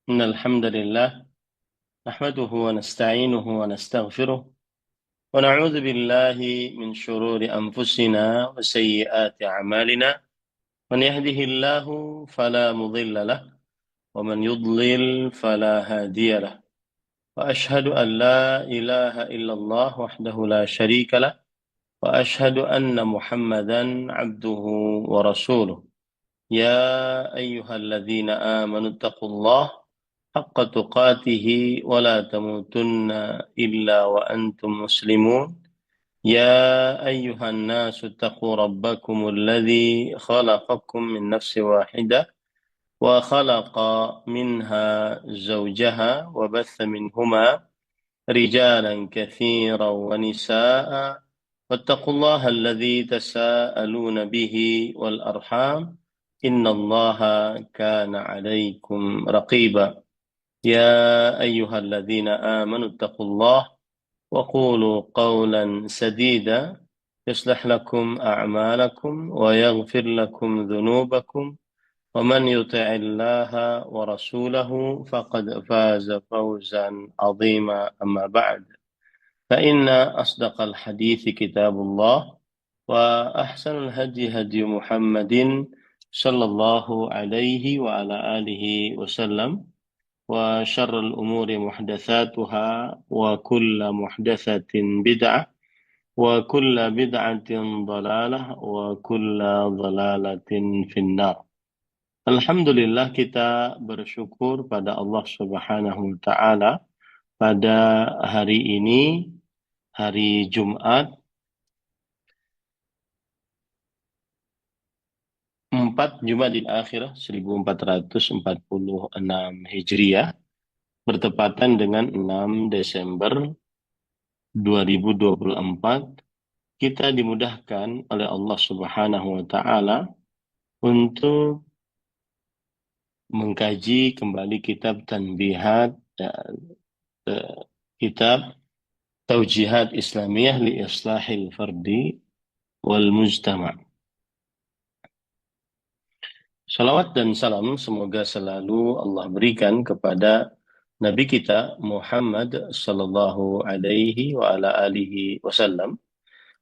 إن الحمد لله نحمده ونستعينه ونستغفره ونعوذ بالله من شرور أنفسنا وسيئات أعمالنا. من يهده الله فلا مضل له ومن يضلل فلا هادي له، وأشهد أن لا إله إلا الله وحده لا شريك له، وأشهد أن محمدا عبده ورسوله. يا أيها الذين آمنوا اتقوا الله حق تقاته ولا تموتن إلا وأنتم مسلمون. يا أيها الناس اتقوا ربكم الذي خلقكم من نفس واحدة وخلق منها زوجها وبث منهما رجالا كثيرا ونساء، واتقوا الله الذي تساءلون به والأرحام إن الله كان عليكم رقيبا. يا أيها الذين آمنوا اتقوا الله وقولوا قولا سديدا يصلح لكم أعمالكم ويغفر لكم ذنوبكم، ومن يطع الله ورسوله فقد فاز فوزا عظيما. أما بعد، فإن أصدق الحديث كتاب الله، وأحسن الهدي هدي محمد صلى الله عليه وعلى آله وسلم، وشر الأمور محدثاتها وكل محدثة بدعة وكل بدعة ضلالة وكل ضلالة في النار. Alhamdulillah, kita bersyukur pada Allah Subhanahu wa Ta'ala pada hari ini, hari Jumat 4 Jumadil Akhirah 1446 Hijriah, bertepatan dengan 6 Desember 2024, kita dimudahkan oleh Allah Subhanahu wa Ta'ala untuk mengkaji kembali kitab Tanbihat, kitab Taujihat Islamiyah li Islahil Fardi wal Mujtama'. Salawat dan salam semoga selalu Allah berikan kepada Nabi kita Muhammad sallallahu alaihi wa ala alihi wasallam,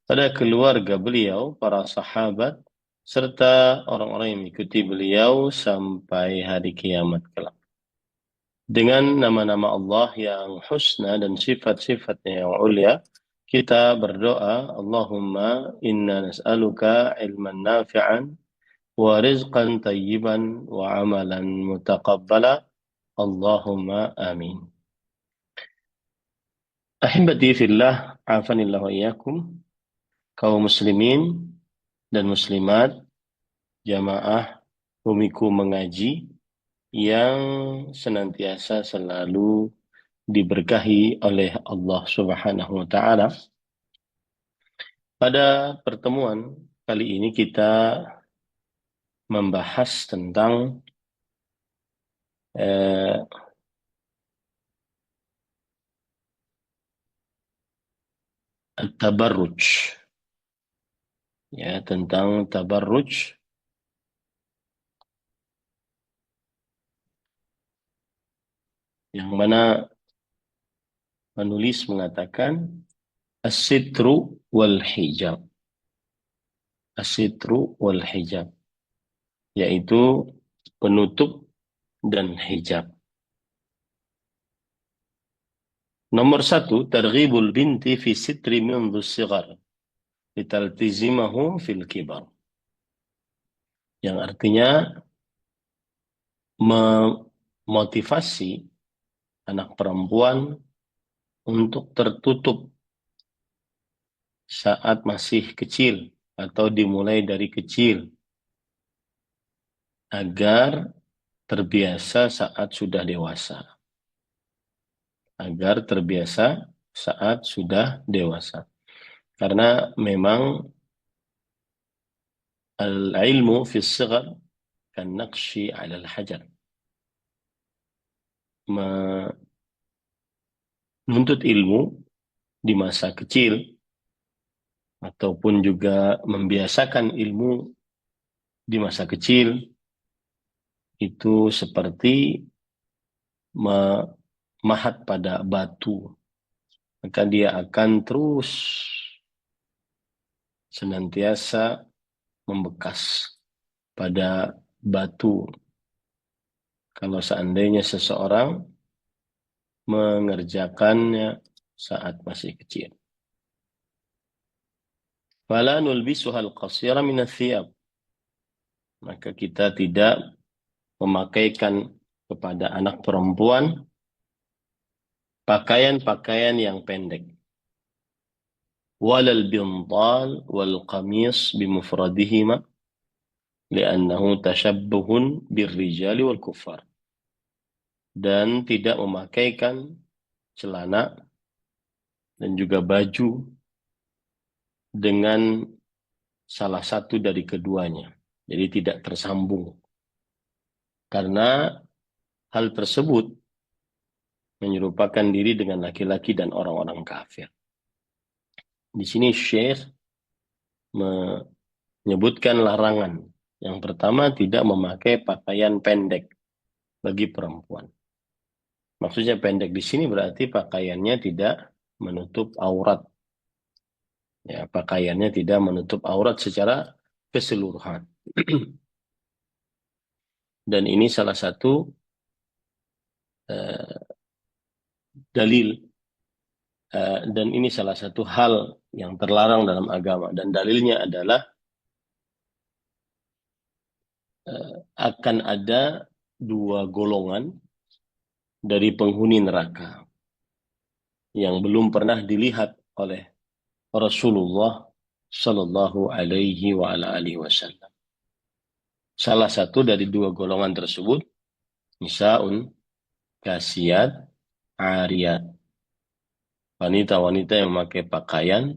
pada keluarga beliau, para sahabat, serta orang-orang yang mengikuti beliau sampai hari kiamat kelak. Dengan nama-nama Allah yang husna dan sifat-sifatnya yang ulia, kita berdoa, Allahumma inna nas'aluka ilman nafi'an wa rizqan tayyiban wa amalan mutaqabbala. Allahumma amin. Ahibati fillah, afanillah wa iyyakum, kaum muslimin dan muslimat, jamaah Bumiku Mengaji yang senantiasa selalu diberkahi oleh Allah Subhanahu wa Ta'ala. Pada pertemuan kali ini kita membahas tentang tabarruj, ya, tentang tabarruj, yang mana penulis mengatakan as-sitru wal hijab. As-sitru wal hijab, yaitu penutup dan hijab. Nomor 1, targhibul binti fi sitri منذ الصغر litaltizimahu fil kibar. Yang artinya memotivasi anak perempuan untuk tertutup saat masih kecil atau dimulai dari kecil, agar terbiasa saat sudah dewasa. Agar terbiasa saat sudah dewasa. Karena memang al-ilmu fi as-sighar kan naqshi 'ala al-hajar. Menuntut ilmu di masa kecil ataupun juga membiasakan ilmu di masa kecil itu seperti memahat pada batu, maka dia akan terus senantiasa membekas pada batu kalau seandainya seseorang mengerjakannya saat masih kecil. Fala nulbisuha al-qasira min ath-thiyab. Maka kita tidak memakaikan kepada anak perempuan pakaian-pakaian yang pendek. Walal bintal wal qamis bimufradihima li'annahu tashabbuhun birrijali wal kuffar. Dan tidak memakaikan celana dan juga baju dengan salah satu dari keduanya. Jadi tidak tersambung. Karena hal tersebut menyerupakan diri dengan laki-laki dan orang-orang kafir. Di sini Syekh menyebutkan larangan. Yang pertama, tidak memakai pakaian pendek bagi perempuan. Maksudnya pendek di sini berarti pakaiannya tidak menutup aurat. Ya, pakaiannya tidak menutup aurat secara keseluruhan. Dan ini salah satu dalil dan ini salah satu hal yang terlarang dalam agama, dan dalilnya adalah akan ada dua golongan dari penghuni neraka yang belum pernah dilihat oleh Rasulullah Sallallahu Alaihi Wasallam. Salah satu dari dua golongan tersebut, nisaun kasiyat ariyat, wanita-wanita yang memakai pakaian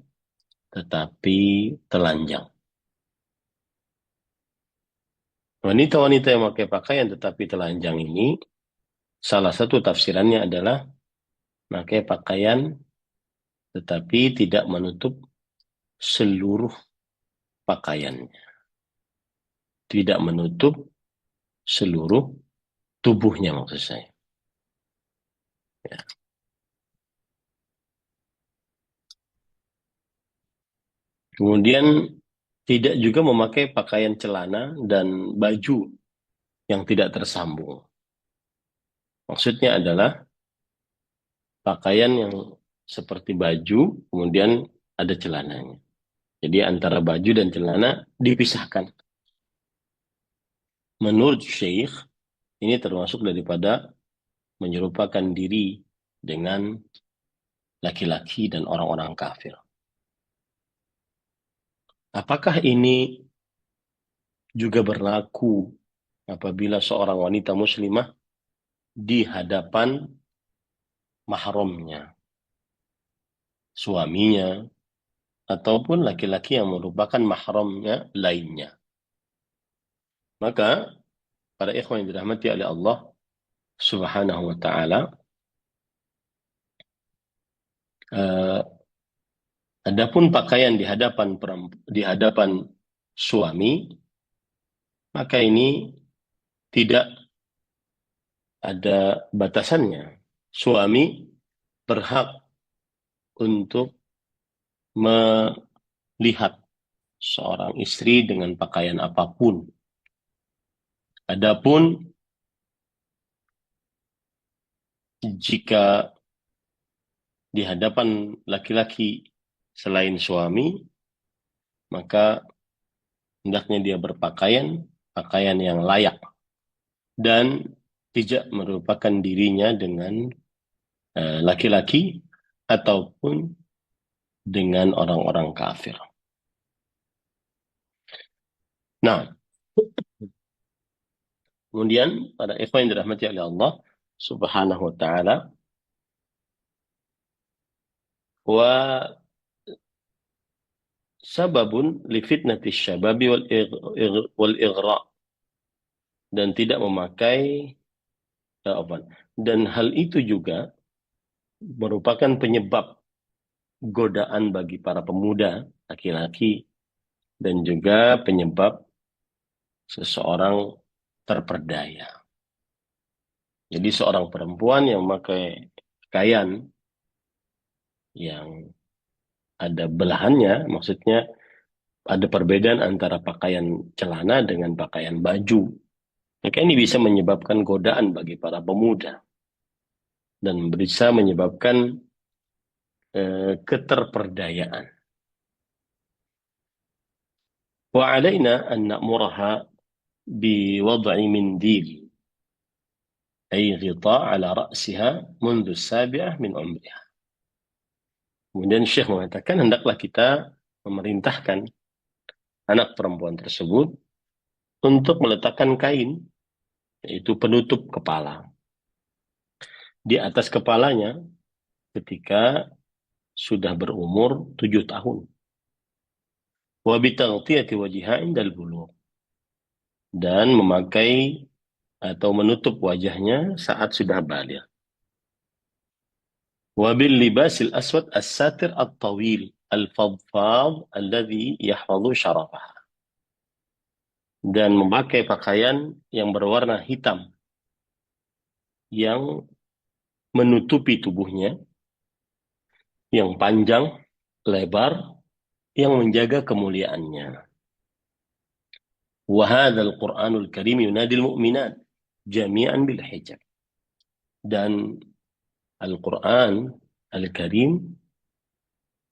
tetapi telanjang. Wanita-wanita yang memakai pakaian tetapi telanjang ini, salah satu tafsirannya adalah memakai pakaian tetapi tidak menutup seluruh pakaiannya. Tidak menutup seluruh tubuhnya maksud saya. Ya. Kemudian tidak juga memakai pakaian celana dan baju yang tidak tersambung. Maksudnya adalah pakaian yang seperti baju, kemudian ada celananya. Jadi antara baju dan celana dipisahkan. Menurut Syekh, ini termasuk daripada menyerupakan diri dengan laki-laki dan orang-orang kafir. Apakah ini juga berlaku apabila seorang wanita muslimah di hadapan mahramnya, suaminya, ataupun laki-laki yang merupakan mahramnya lainnya? Maka, para ikhwan yang dirahmati oleh Allah Subhanahu wa ta'ala, adapun pakaian di hadapan suami, maka ini tidak ada batasannya. Suami berhak untuk melihat seorang istri dengan pakaian apapun. Adapun jika di hadapan laki-laki selain suami, maka hendaknya dia berpakaian pakaian yang layak dan tidak merupakan dirinya dengan laki-laki ataupun dengan orang-orang kafir. Nah, kemudian pada ikhwan yang dirahmati oleh Allah Subhanahu wa ta'ala, wa sababun li fitnati syababi wal ighra, dan tidak memakai dan hal itu juga merupakan penyebab godaan bagi para pemuda laki-laki dan juga penyebab seseorang terperdaya. Jadi seorang perempuan yang memakai pakaian yang ada belahannya, maksudnya ada perbedaan antara pakaian celana dengan pakaian baju. Maka ini bisa menyebabkan godaan bagi para pemuda dan bisa menyebabkan keterperdayaan. Wa alaina an na'muraha biwad'i mindil ay ghita' ala ra'siha mundu as-sabi'ah min umriha. Kemudian Syekh mengatakan hendaklah kita memerintahkan anak perempuan tersebut untuk meletakkan kain, yaitu penutup kepala, di atas kepalanya ketika sudah berumur 7 tahun. Wa bitaghtiyati wajhiha indal bulugh, dan memakai atau menutup wajahnya saat sudah baligh. Wa bil libasil aswad as-satir at-tawil al-fadfad alladhi yahfazu syarafaha, dan memakai pakaian yang berwarna hitam yang menutupi tubuhnya, yang panjang, lebar, yang menjaga kemuliaannya. Wa hadzal Qur'anul Karim yunadil mu'minat jami'an bil hijab. Dan Al-Quran Al-Karim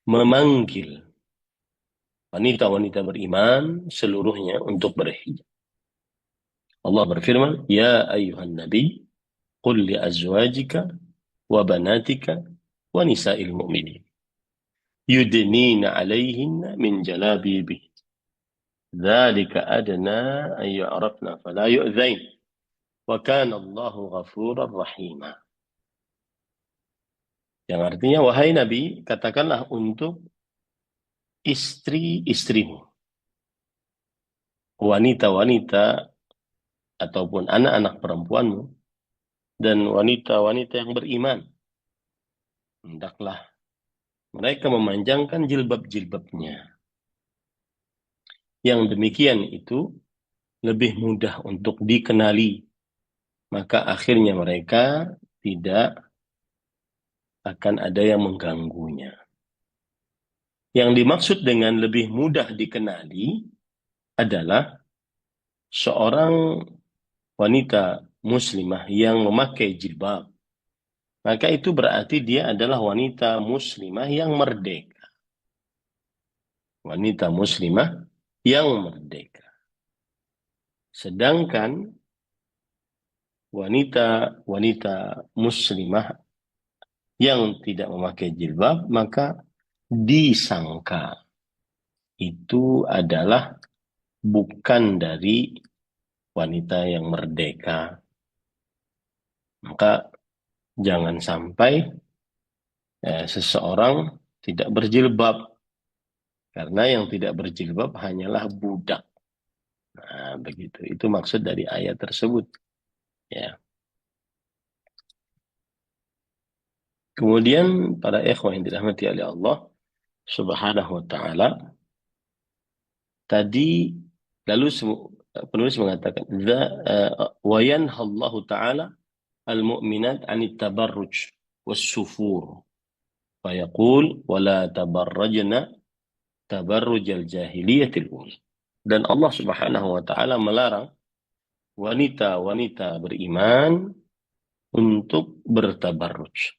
memanggil wanita-wanita beriman seluruhnya untuk berhijab. Allah berfirman, Ya ayuhan nabi, qul li azwajika wa banatika wa nisa'il mu'minin yudnina alaihinna min jalabibi dzalika adna an yu'rafna fala yu'zain wa kana Allahu ghafurar rahima. Yang artinya, wahai Nabi, katakanlah untuk istri-istrimu, wanita-wanita ataupun anak-anak perempuanmu, dan wanita-wanita yang beriman, hendaklah mereka memanjangkan jilbab-jilbabnya. Yang demikian itu lebih mudah untuk dikenali, maka akhirnya mereka tidak akan ada yang mengganggunya. Yang dimaksud dengan lebih mudah dikenali adalah seorang wanita muslimah yang memakai jilbab, maka itu berarti dia adalah wanita muslimah yang merdeka. Wanita muslimah yang merdeka. Sedangkan wanita muslimah yang tidak memakai jilbab, maka disangka itu adalah bukan dari wanita yang merdeka. Maka jangan sampai seseorang tidak berjilbab, karena yang tidak berjilbab hanyalah budak. Nah, begitu. Itu maksud dari ayat tersebut. Ya. Kemudian para ikhwah yang dirahmati oleh Allah Subhanahu wa taala, tadi lalu penulis mengatakan wa yanhallahu taala al-mu'minat 'anit tabarruj was-sufur. Fa yaqul wa la tabarrajna tabarrujal jahiliyatil ula. Dan Allah Subhanahu wa taala melarang wanita-wanita beriman untuk bertabarruj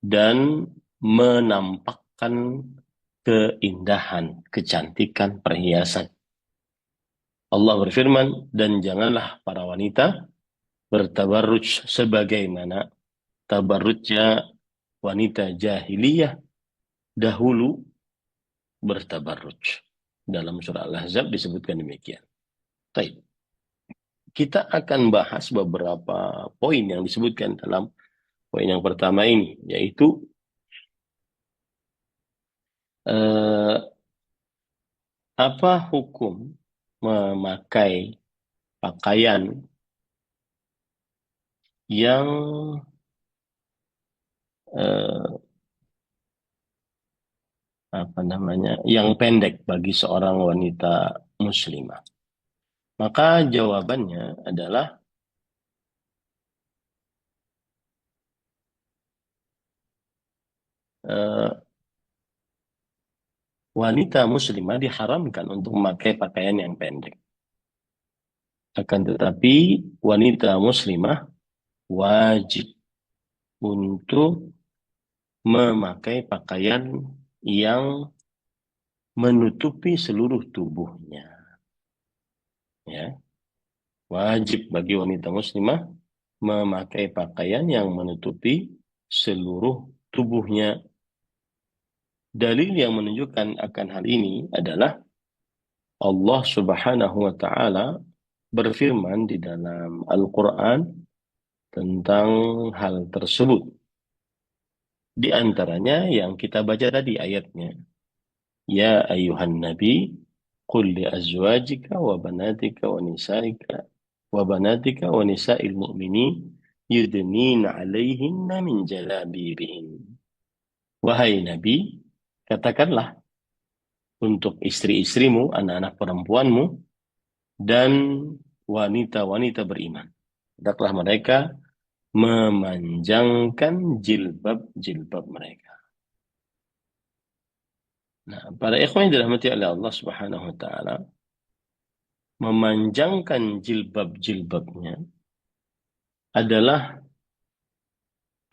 dan menampakkan keindahan, kecantikan, perhiasan. Allah berfirman, dan janganlah para wanita bertabarruj sebagaimana tabarrujnya wanita jahiliyah dahulu bertabarruj. Dalam surah Al-Ahzab disebutkan demikian. Baik. Kita akan bahas beberapa poin yang disebutkan dalam poin yang pertama ini, yaitu apa hukum memakai pakaian yang yang pendek bagi seorang wanita muslimah. Maka jawabannya adalah eh, wanita muslimah diharamkan untuk memakai pakaian yang pendek. Akan tetapi wanita muslimah wajib untuk memakai pakaian yang menutupi seluruh tubuhnya. Ya, wajib bagi wanita muslimah memakai pakaian yang menutupi seluruh tubuhnya. Dalil yang menunjukkan akan hal ini adalah Allah Subhanahu wa taala berfirman di dalam Al-Qur'an tentang hal tersebut. Di antaranya yang kita baca tadi ayatnya. Ya ayuhan nabi qul li azwajika wa banatika wa nisaika wa banatika wa nisa'il mu'minin yudnina 'alaihinna min jalabibihin. Wahai nabi, katakanlah untuk istri-istrimu, anak-anak perempuanmu dan wanita-wanita beriman. Hendaklah mereka memanjangkan jilbab-jilbab mereka. Nah, para ikhwan yang dirahmati oleh Allah Subhanahu wa taala, memanjangkan jilbab-jilbabnya adalah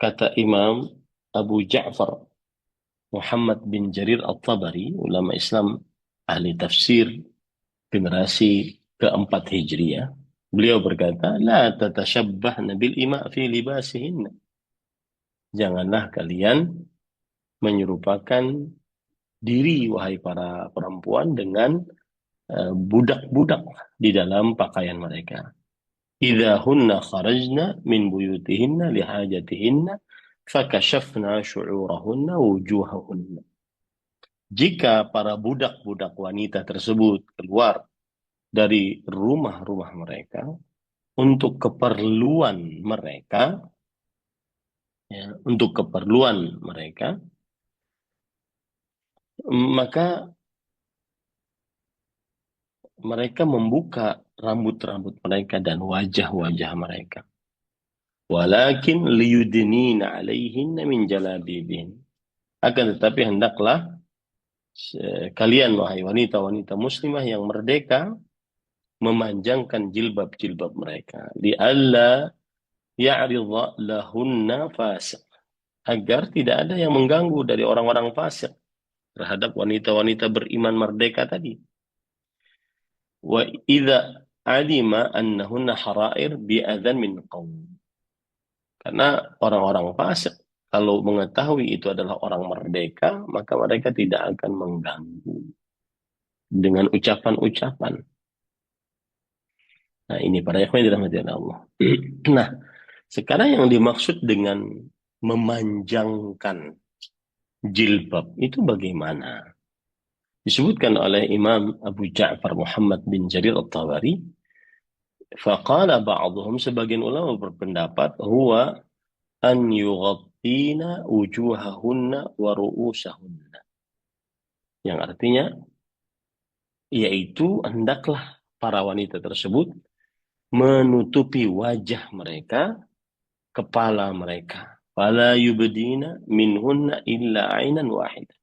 kata Imam Abu Ja'far Muhammad bin Jarir At-Tabari, ulama Islam ahli tafsir generasi keempat Hijriah. Beliau berkata, La tatashabbahna bil ima fi libasihinna. Janganlah kalian menyerupakan diri, wahai para perempuan, dengan budak-budak di dalam pakaian mereka. Idza hunna kharajna min buyutihinna lihajatihinna fakashafna syu'urahunna wujuhahunna. Jika para budak-budak wanita tersebut keluar dari rumah-rumah mereka untuk keperluan mereka, ya, untuk keperluan mereka, maka mereka membuka rambut-rambut mereka dan wajah-wajah mereka. Walakin liyudnina 'alaihinna min jalabibihin. Akan tetapi hendaklah kalian wahai wanita-wanita muslimah yang merdeka memanjangkan jilbab-jilbab mereka. Li'alla ya'ridha lahunna fasik. Agar tidak ada yang mengganggu dari orang-orang fasik terhadap wanita-wanita beriman merdeka tadi. Wa idza alima annahunna harair bi'adzan min qaum. Karena orang-orang fasik kalau mengetahui itu adalah orang merdeka, maka mereka tidak akan mengganggu dengan ucapan-ucapan. Nah, ini para ikhwan yang dirahmati oleh Allah. Nah, sekarang yang dimaksud dengan memanjangkan jilbab itu bagaimana? Disebutkan oleh Imam Abu Ja'far Muhammad bin Jarir At-Tabari, faqala ba'dhum, sebagian ulama berpendapat, huwa an yughattina wujuhahunna wa ru'usahunna. Yang artinya yaitu hendaklah para wanita tersebut menutupi wajah mereka, kepala mereka. Fala yubdina minhunna illa ainan wahidah.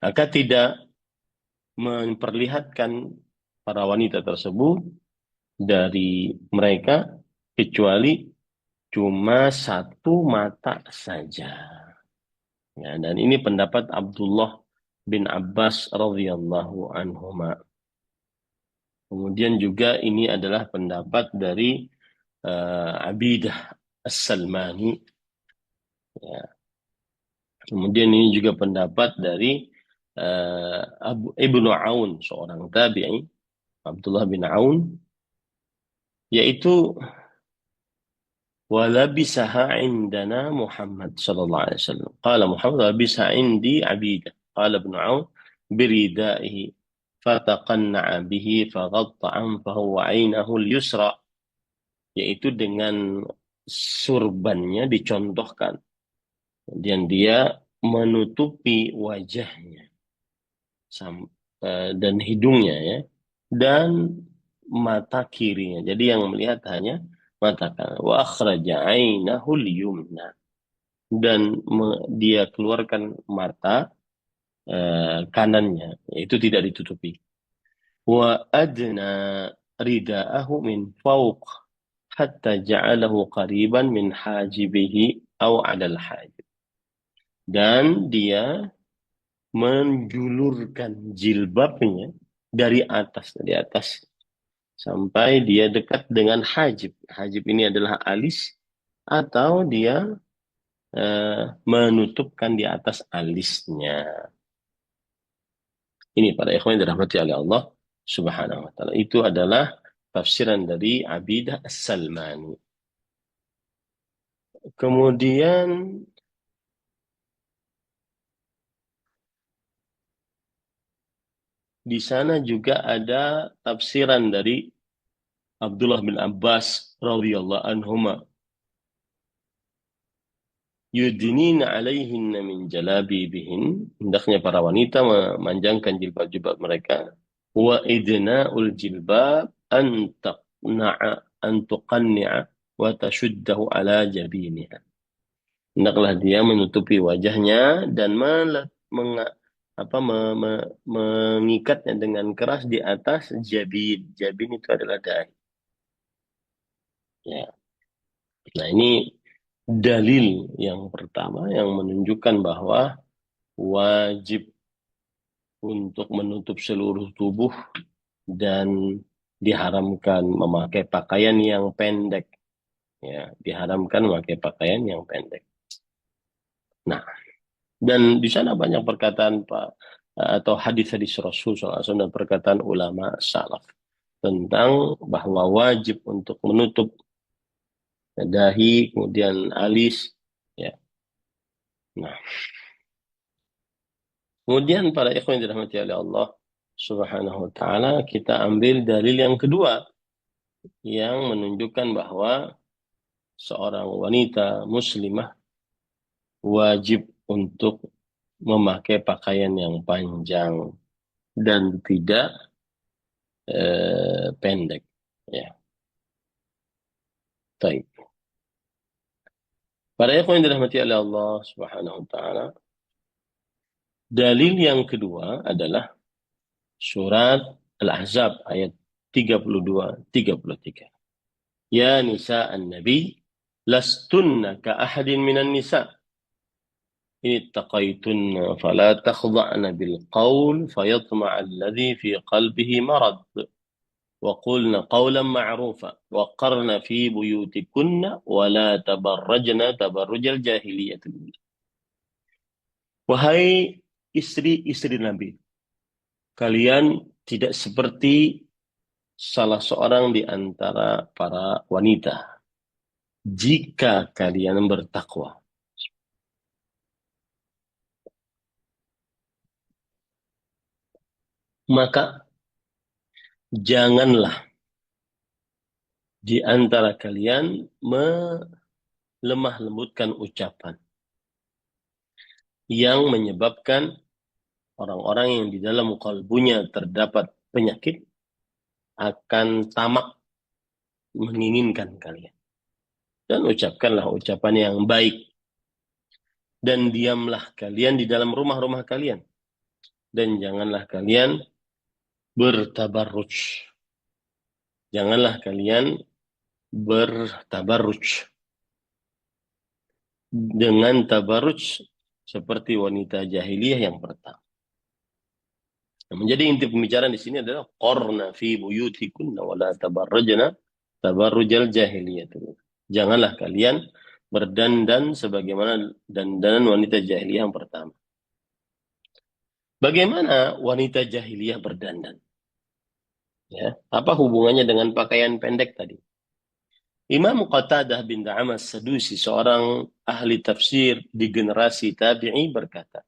Maka tidak memperlihatkan para wanita tersebut dari mereka kecuali cuma satu mata saja. Ya, dan ini pendapat Abdullah bin Abbas radhiyallahu anhuma. Kemudian juga ini adalah pendapat dari Abidah As-Salmani. Ya. Kemudian ini juga pendapat dari Ibnu Aun, seorang tabi'i, Abdullah bin Aun, yaitu walabisaha indana Muhammad sallallahu alaihi wasallam. Qala Muhammad walabisaha indi Abidah. Qala Ibnu Aun biridaihi fataqanna'a bihi faghatta anfahu wa 'ainahu al-yusra, yaitu dengan surbannya dicontohkan. Kemudian dia menutupi wajahnya dan hidungnya, ya, dan mata kirinya. Jadi yang melihat hanya mata kanan. Wa akhraja 'ainahu al-yumna, dan dia keluarkan mata kanannya, itu tidak ditutupi. Wa adna ridaahu min fawq hatta ja'alahu qariban min hajibihi aw 'alal hajib. Dan dia menjulurkan jilbabnya dari atas sampai dia dekat dengan hajib. Hajib ini adalah alis atau dia menutupkan di atas alisnya. Ini para ikhwan yang dirahmati oleh Allah Subhanahu wa taala. Itu adalah tafsiran dari Abidah As-Salmani. Kemudian di sana juga ada tafsiran dari Abdullah bin Abbas radhiyallahu anhuma. Yudnina alaihinna min jalabibihin. Hendaknya para wanita memanjangkan jilbab-jilbab mereka. Wa idna'ul jilbab an taqna'a an tuqanni'a wa tashuddahu ala jabiniha. Hendaklah dia menutupi wajahnya dan mengikatnya dengan keras di atas jabin. Jabin itu adalah dahi. Ya. Nah, ini dalil yang pertama yang menunjukkan bahwa wajib untuk menutup seluruh tubuh dan diharamkan memakai pakaian yang pendek. Ya, diharamkan memakai pakaian yang pendek. Nah, dan di sana banyak perkataan Pak atau hadis-hadis Rasul SAW dan perkataan ulama salaf tentang bahwa wajib untuk menutup dahi, kemudian alis, ya. Nah, kemudian para ikhwan yang dirahmati oleh Allah Subhanahu wa taala, kita ambil dalil yang kedua yang menunjukkan bahwa seorang wanita muslimah wajib untuk memakai pakaian yang panjang dan tidak pendek. Ya, baik. Para ikhwan yang dirahmati oleh Allah Subhanahu wa taala, dalil yang kedua adalah surat Al-Ahzab ayat 32-33. Ya nisa an-nabi lastunna ka ahadin minan nisa in ittaqaytunna fala takhda'na bil qawl fayatma'a alladhi fi qalbihi marad wa qulna qawlan ma'rufa wa qarna fi buyutikunna wa la tabarrajna tabarrujal jahiliyatil ula. Wahai istri-istri Nabi, kalian tidak seperti salah seorang di antara para wanita. Jika kalian bertakwa, maka janganlah di antara kalian melemah lembutkan ucapan yang menyebabkan orang-orang yang di dalam kalbunya terdapat penyakit akan tamak menginginkan kalian. Dan ucapkanlah ucapan yang baik. Dan diamlah kalian di dalam rumah-rumah kalian. Dan janganlah kalian bertabarruj. Janganlah kalian bertabarruj. Dengan tabarruj seperti wanita jahiliyah yang pertama. Menjadi inti pembicaraan di sini adalah qarna fi buyutikunna wa la tabarrajna tabarrujal jahiliyah. Janganlah kalian berdandan sebagaimana dandanan wanita jahiliyah yang pertama. Bagaimana wanita jahiliyah berdandan? Ya, apa hubungannya dengan pakaian pendek tadi? Imam Qatadah bin Da'amas Sadusi, seorang ahli tafsir di generasi tabi'i berkata,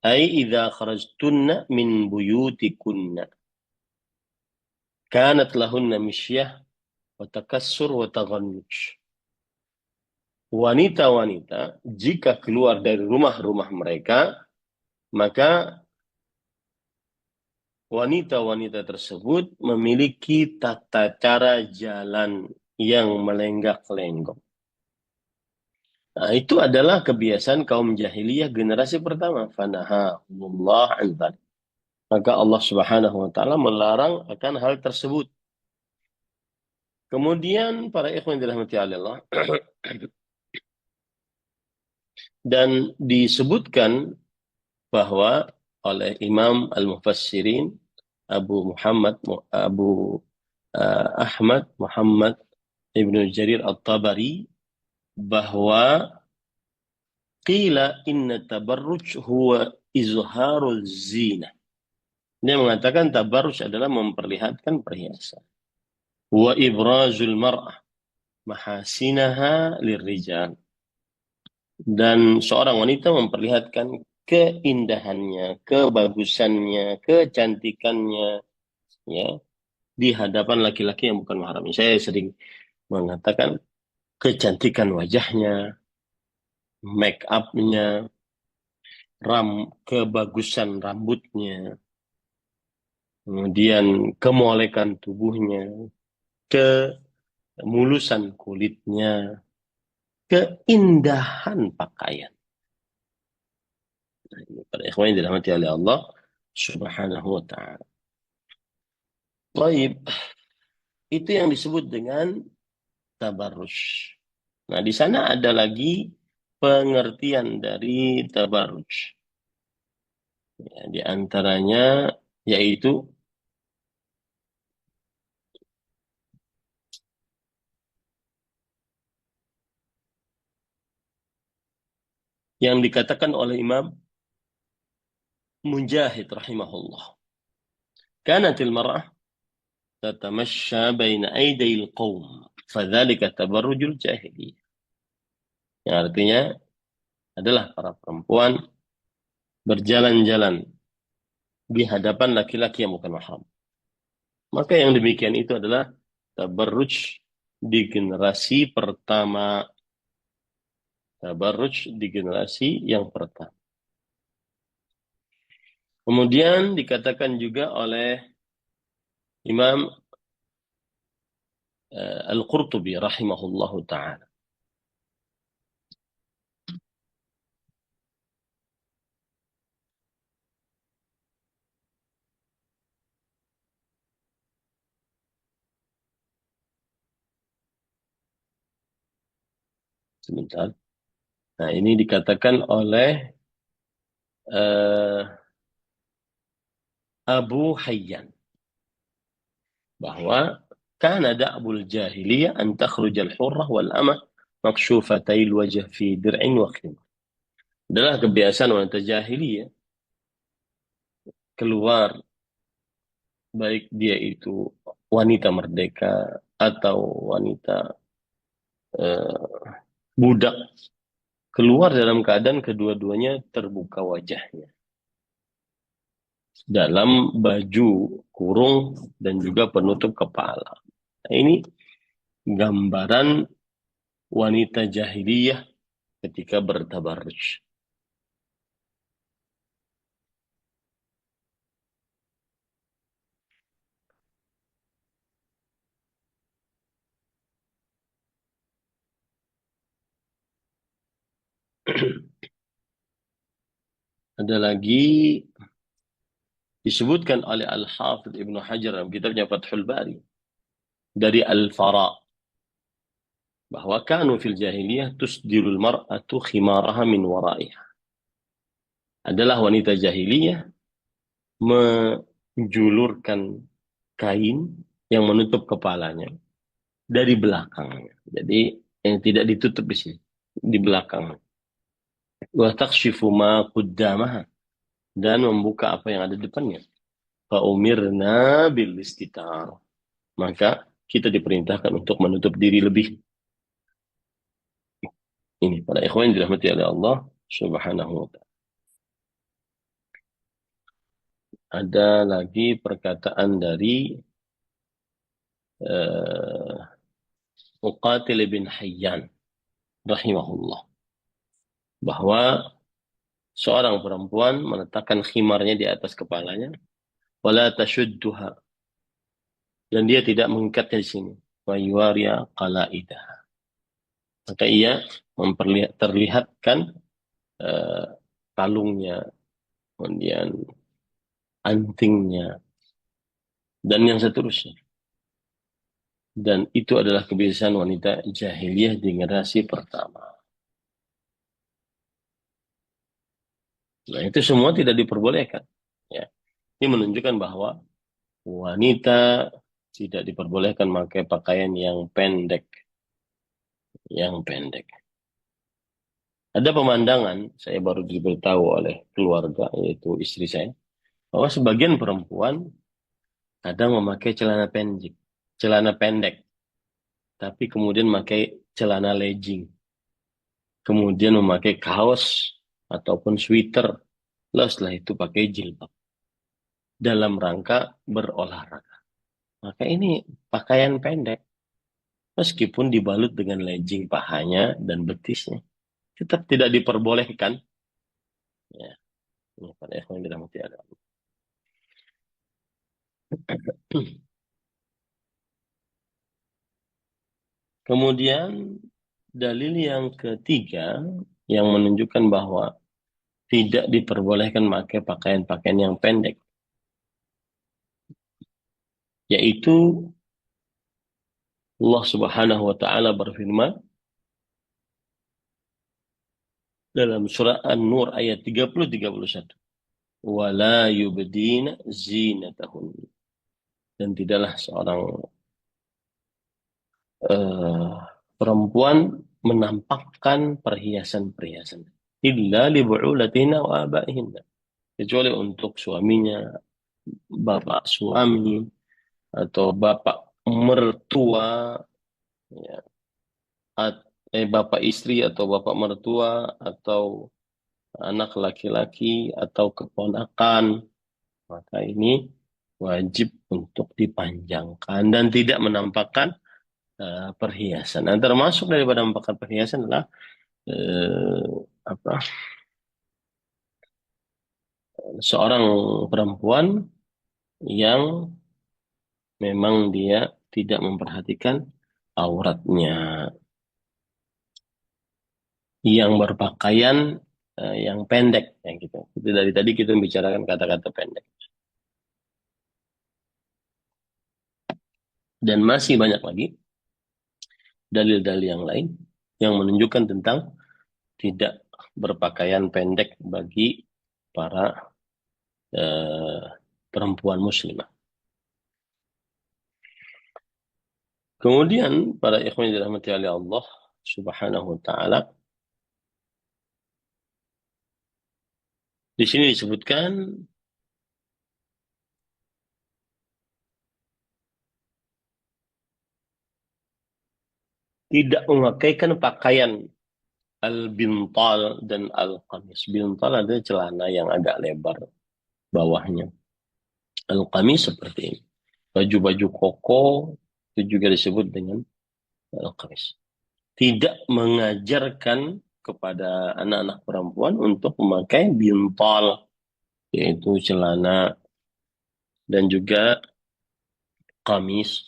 "Ai idza kharajtunna min buyutikunna kanat lahunna misyah wa takassur wa taghannuj." Wanita-wanita jika keluar dari rumah-rumah mereka, maka wanita-wanita tersebut memiliki tata cara jalan yang melenggak-lenggok. Nah, itu adalah kebiasaan kaum jahiliyah generasi pertama. Fanahaullah an dzalik. Maka Allah Subhanahu wa taala melarang akan hal tersebut. Kemudian para ikhwan yang dirahmati Allah, dan disebutkan bahwa oleh Imam Al-Mufassirin Abu Ahmad Muhammad Ibnu Jarir At-Tabari, bahwa qila inna tabarruj huwa izharul zina. Dia mengatakan tabarruj adalah memperlihatkan perhiasan. Wa ibrazul mar'ah mahasinaha lirrijal. Dan seorang wanita memperlihatkan keindahannya, kebagusannya, kecantikannya, ya, di hadapan laki-laki yang bukan mahram. Saya sering mengatakan kecantikan wajahnya, make up-nya, kebagusan rambutnya, kemudian kemolekan tubuhnya, kemulusan kulitnya, keindahan pakaian. Nah, ini para ikhwan yang dirahmati oleh Allah Subhanahu wa taala. Baik, itu yang disebut dengan tabarruj. Nah, di sana ada lagi pengertian dari tabarruj. Ya, di antaranya yaitu yang dikatakan oleh Imam Mujahid rahimahullah. Kanatil mar'ah tatamashsha baina aidil qaum. Fadzalika tabarrujul jahiliyah. Yang artinya adalah para perempuan berjalan-jalan di hadapan laki-laki yang bukan mahram. Maka yang demikian itu adalah tabarruj di generasi pertama. Tabarruj di generasi yang pertama. Kemudian dikatakan juga oleh Imam Al-Qurtubi rahimahullahu ta'ala. Sebentar. Nah, ini dikatakan oleh uh, Abu Hayyan bahwa kana da'bul jahiliyah an takhrujal hurrah wal amah makshufatayil wajah fi dir'in wa khimar. Adalah kebiasaan wanita jahiliyah keluar, baik dia itu wanita merdeka atau wanita budak, keluar dalam keadaan kedua-duanya terbuka wajahnya dalam baju kurung dan juga penutup kepala. Nah, ini gambaran wanita jahiliyah ketika bertabarruj. Ada lagi disebutkan oleh Al-Hafidh Ibnu Hajar dalam kitabnya Fathul Bari dari Al-Fara bahwa kanu fil jahiliyah tusdilul mar'atu khimaraha min waraiha. Adalah wanita jahiliyah menjulurkan kain yang menutup kepalanya dari belakangnya. Jadi yang tidak ditutup di sini, di belakang. Wa takshifu ma qaddamaha, dan membuka apa yang ada di depannya. Fa umirna bil istitar. Maka kita diperintahkan untuk menutup diri lebih. Ini para ikhwan dirahmati oleh Allah Subhanahu wa taala. Ada lagi perkataan dari Muqatil bin Hayyan rahimahullah bahwa seorang perempuan meletakkan khimarnya di atas kepalanya, wala tashudduha, dan dia tidak mengikatnya di sini, wa yuwariya qalaidah, Maka ia terlihatkan eh, kalungnya, kemudian antingnya, dan yang seterusnya. Dan itu adalah kebiasaan wanita jahiliyah di generasi pertama. Nah, itu semua tidak diperbolehkan. Ya. Ini menunjukkan bahwa wanita tidak diperbolehkan memakai pakaian yang pendek, yang pendek. Ada pemandangan, saya baru diberitahu oleh keluarga, yaitu istri saya, bahwa sebagian perempuan kadang memakai celana pendek, tapi kemudian memakai celana legging, kemudian memakai kaos ataupun sweater, lalu setelah itu pakai jilbab dalam rangka berolahraga. Maka ini pakaian pendek, meskipun dibalut dengan legging pahanya dan betisnya, tetap tidak diperbolehkan. Ya, ini pada ikhwan dirahmati Allah. Kemudian dalil yang ketiga yang menunjukkan bahwa tidak diperbolehkan memakai pakaian-pakaian yang pendek, yaitu Allah Subhanahu wa taala berfirman dalam surah An-Nur ayat 30-31. Wala yubdina zinatahun. Dan tidaklah seorang eh, perempuan menampakkan perhiasan-perhiasan illa li bu'ulatina wa abaihinna, kecuali untuk suaminya, bapak suami, atau bapak mertua, ya, bapak istri atau bapak mertua, atau anak laki-laki atau keponakan, maka ini wajib untuk dipanjangkan dan tidak menampakkan perhiasan. Dan termasuk daripada menampakkan perhiasan adalah eh, apa? Seorang perempuan yang memang dia tidak memperhatikan auratnya, yang berpakaian yang pendek, ya gitu. Itu dari tadi kita membicarakan kata-kata pendek. Dan masih banyak lagi dalil-dalil yang lain yang menunjukkan tentang tidak berpakaian pendek bagi para eh, perempuan muslimah. Kemudian para ikhwan yang dirahmati oleh Allah Subhanahu wa taala, di sini disebutkan tidak memakaikan pakaian al-bintal dan al-qamis. Bintal adalah celana yang agak lebar bawahnya. Al-qamis seperti ini. Baju-baju koko itu juga disebut dengan al-qamis. Tidak mengajarkan kepada anak-anak perempuan untuk memakai bintal, yaitu celana, dan juga kamis,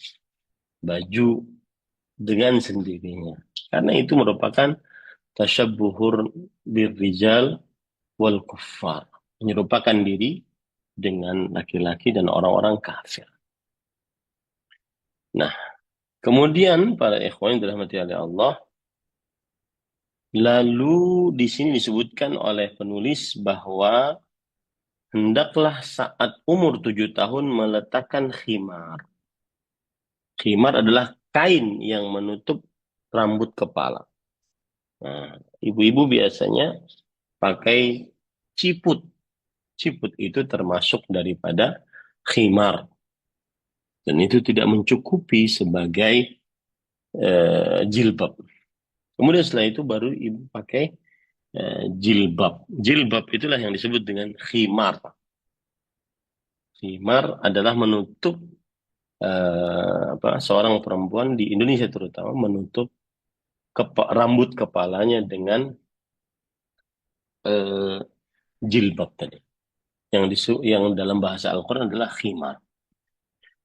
baju dengan sendirinya. Karena itu merupakan tasyabbuhur birrijal wal kuffar. Menyerupakan diri dengan laki-laki dan orang-orang kafir. Nah, kemudian para ikhwan yang dirahmati oleh Allah, lalu di sini disebutkan oleh penulis bahwa hendaklah saat umur 7 tahun meletakkan khimar. Khimar adalah kain yang menutup rambut kepala. Nah, ibu-ibu biasanya pakai ciput. Ciput itu termasuk daripada khimar. Dan itu tidak mencukupi sebagai jilbab. Kemudian setelah itu baru ibu pakai jilbab. Jilbab itulah yang disebut dengan khimar. Khimar adalah menutup seorang perempuan di Indonesia terutama menutup rambut kepalanya dengan eh, jilbab tadi. Yang dalam bahasa Al-Quran adalah khimar.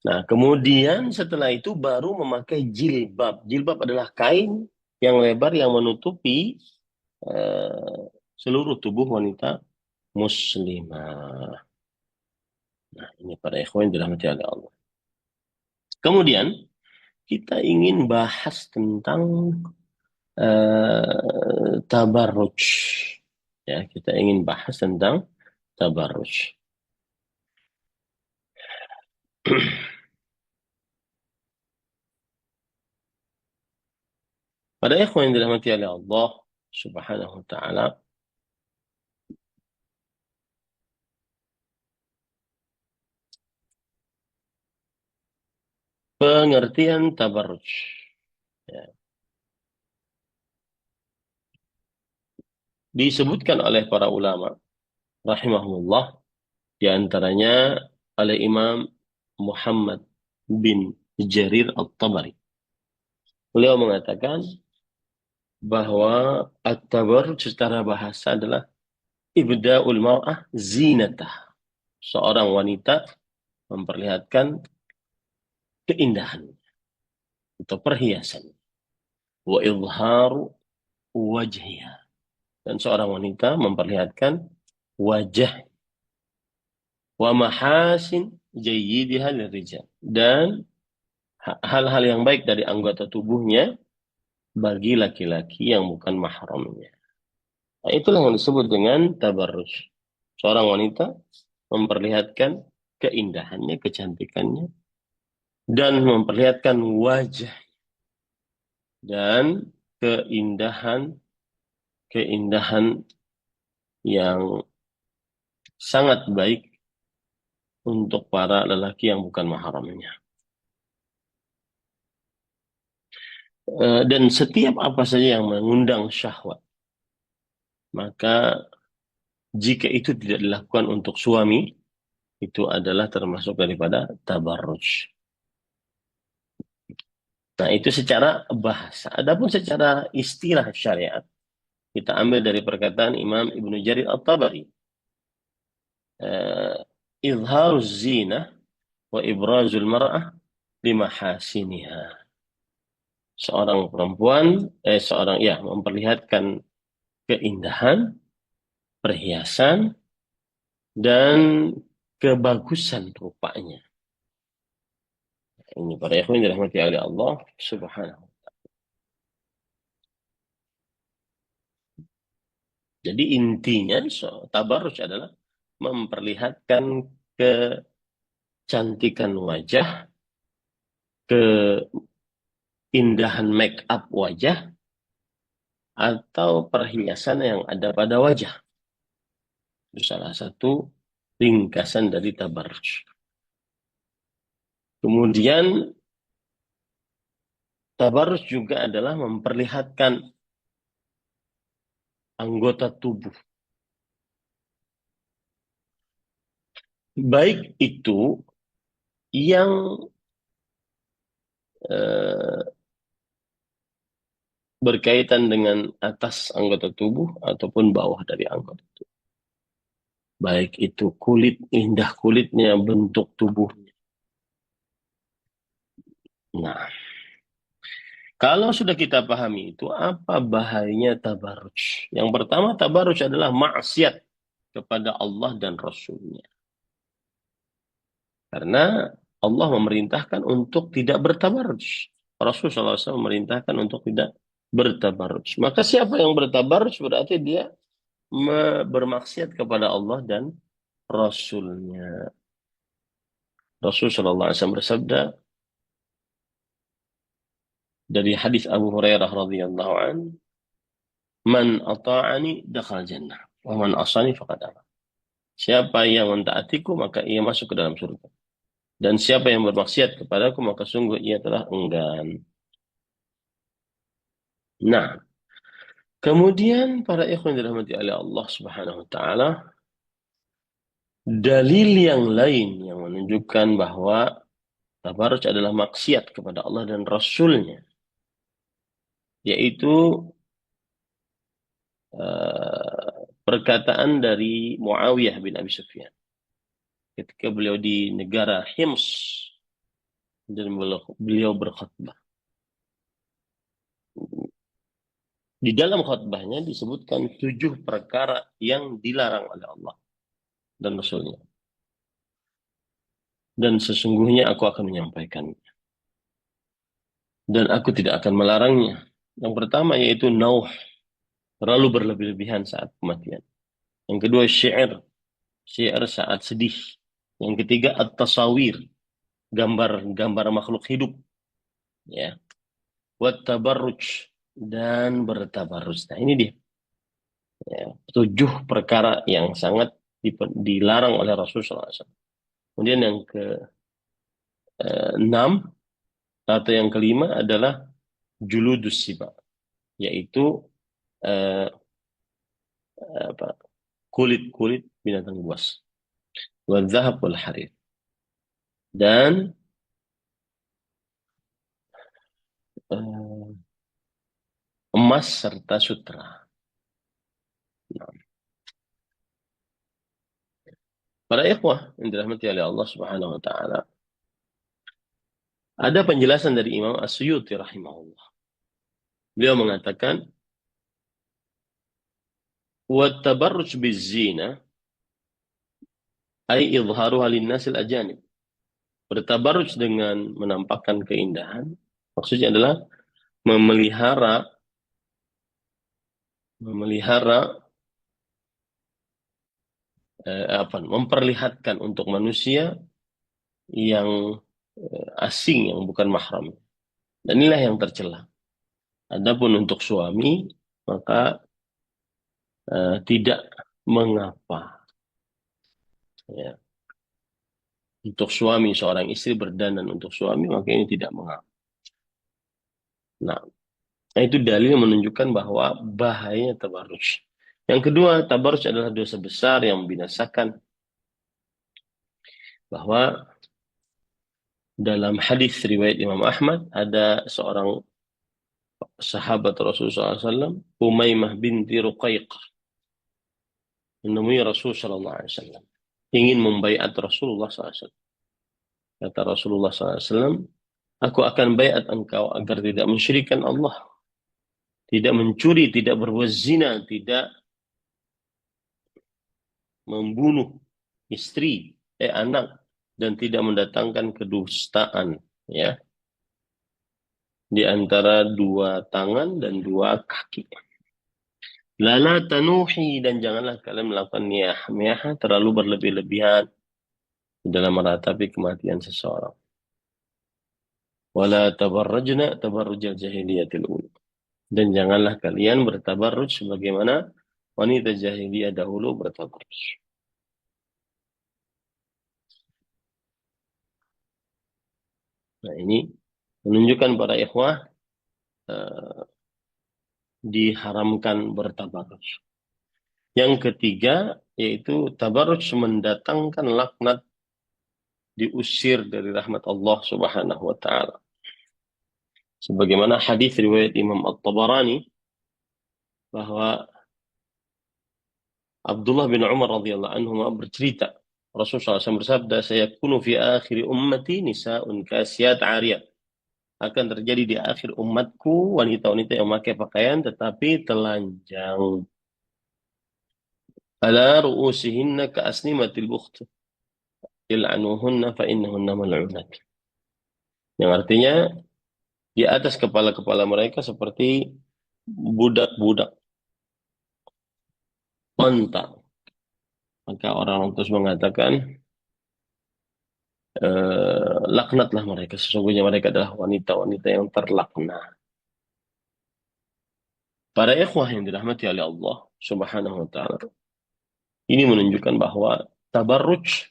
Nah, kemudian setelah itu baru memakai jilbab. Jilbab adalah kain yang lebar yang menutupi eh, seluruh tubuh wanita muslimah. Nah, ini para ikhwan yang dirahmati oleh Allah. Kemudian kita ingin bahas tentang tabarruj. Ya, kita ingin bahas tentang tabarruj. Pada ikhwan yang dirahmati oleh Allah Subhanahu wa taala, pengertian tabarruj, ya, disebutkan oleh para ulama rahimahumullah, di antaranya oleh Imam Muhammad bin Jarir At-Tabari. Beliau mengatakan bahwa at-tabarruj secara bahasa adalah ibda'ul mar'ah zinatah. Seorang wanita memperlihatkan keindahan atau perhiasan. Wa izharu wajhiha. Dan seorang wanita memperlihatkan wajah wa mahasin jayyidiha lirijal. Dan hal-hal yang baik dari anggota tubuhnya bagi laki-laki yang bukan mahramnya. Nah, itulah yang disebut dengan tabarruj. Seorang wanita memperlihatkan keindahannya, kecantikannya, dan memperlihatkan wajah dan keindahan keindahan yang sangat baik untuk para lelaki yang bukan mahramnya. Dan setiap apa saja yang mengundang syahwat, maka jika itu tidak dilakukan untuk suami, itu adalah termasuk daripada tabarruj. Nah, itu secara bahasa. Adapun secara istilah syariat, kita ambil dari perkataan Imam Ibnu Jarir At-Tabari. Uh, Izharuz zinah wa ibrazul mar'ah limahasiniha. Seorang perempuan, seorang ya memperlihatkan keindahan, perhiasan, dan kebagusan rupanya. Ini para ikhwan yang dirahmati oleh Allah Subhanahu. Jadi intinya tabarruj adalah memperlihatkan kecantikan wajah, keindahan make up wajah, atau perhiasan yang ada pada wajah. Itu salah satu ringkasan dari tabarruj. Kemudian tabarruj juga adalah memperlihatkan anggota tubuh. Baik itu yang eh, berkaitan dengan atas anggota tubuh ataupun bawah dari anggota tubuh. Baik itu kulit, indah kulitnya, bentuk tubuhnya. Nah, kalau sudah kita pahami itu, apa bahayanya tabarruj? Yang pertama, tabarruj adalah maksiat kepada Allah dan Rasul-Nya. Karena Allah memerintahkan untuk tidak bertabarruj. Rasulullah SAW memerintahkan untuk tidak bertabarruj. Maka siapa yang bertabarruj berarti dia bermaksiat kepada Allah dan Rasul-Nya. Rasul Shallallahu Alaihi Wasallam bersabda dari hadis Abu Hurairah radhiyallahu an, "Man ata'ani dakhal jannah, wa man asani faqad aba." Siapa yang mentaatiku maka ia masuk ke dalam surga. Dan siapa yang bermaksiat kepadaku maka sungguh ia telah enggan. Nah, kemudian para ikhwan dirahmati oleh Allah Subhanahu wa taala, dalil yang lain yang menunjukkan bahwa tabarruj adalah maksiat kepada Allah dan Rasul-Nya, yaitu perkataan dari Muawiyah bin Abi Sufyan ketika beliau di negara Hims dan beliau berkhutbah. Di dalam khutbahnya disebutkan 7 perkara yang dilarang oleh Allah dan Rasulnya. Dan sesungguhnya aku akan menyampaikan. Dan aku tidak akan melarangnya. Yang pertama yaitu nauh, terlalu berlebih-lebihan saat kematian. Yang kedua syair, syair saat sedih. Yang ketiga at-tasawir, gambar-gambar makhluk hidup. Ya. Wat tabarruj, dan bertabarruj. Nah ini dia. Ya. 7 perkara yang sangat dilarang oleh Rasulullah SAW. Kemudian yang ke-6 atau yang kelima adalah juludus siba, yaitu eh, apa, kulit-kulit binatang buas. Wal zahab wal harir. Dan eh, emas serta sutra. Nah, para ikhwah yang dirahmati oleh Allah Subhanahu wa taala, ada penjelasan dari Imam As-Suyuti rahimahullah. Beliau mengatakan, "Wa tabarruj bizina ay idharuha linnasil ajanib." Bertabarruj dengan menampakkan keindahan, maksudnya adalah memelihara memelihara memperlihatkan untuk manusia yang asing, yang bukan mahram. Dan inilah yang tercela. Adapun untuk suami, maka tidak mengapa. Ya. Untuk suami, seorang istri berdandan untuk suami, maka ini tidak mengapa. Nah, itu dalil menunjukkan bahwa bahayanya tabarruj. Yang kedua, tabarruj adalah dosa besar yang membinasakan. Bahwa dalam hadis riwayat Imam Ahmad, ada seorang sahabat Rasulullah SAW, Umaymah binti Ruqayqah, menemui Rasulullah SAW, ingin membaiat Rasulullah SAW. Kata Rasulullah SAW, aku akan baiat engkau agar tidak mensyirikkan Allah, tidak mencuri, tidak berbuat zina, tidak membunuh istri, anak, dan tidak mendatangkan kedustaan, ya, di antara 2 tangan dan 2 kaki. Lala tanuhi, dan janganlah kalian melakukan niyah terlalu berlebih-lebihan dalam meratapi kematian seseorang. Wala tabarrajna tabarrujal jahiliyatil ula. Dan janganlah kalian bertabarruj sebagaimana wanita jahiliyah dahulu bertabarruj. Nah ini menunjukkan para ikhwah eh, diharamkan bertabarruj. Yang ketiga yaitu tabarruj mendatangkan laknat, diusir dari rahmat Allah Subhanahu wa taala. Sebagaimana hadis riwayat Imam At-Tabarani bahwa Abdullah bin Umar radhiyallahu anhu bercerita, Rasulullah SAW bersabda, "Saya kunu fi akhir ummati nisa'un kasiyat 'ariyat." Akan terjadi di akhir umatku wanita-wanita yang memakai pakaian tetapi telanjang. Ala ru'usihinna ka asnimatil bukht. Il'anuhunna fa innahunna mal'unat. Yang artinya di atas kepala-kepala mereka seperti budak-budak onta. Maka orang terus mengatakan, laknatlah mereka. Sesungguhnya mereka adalah wanita-wanita yang terlaknat. Para ikhwah yang dirahmati oleh Allah Subhanahu wa taala. Ini menunjukkan bahwa tabarruj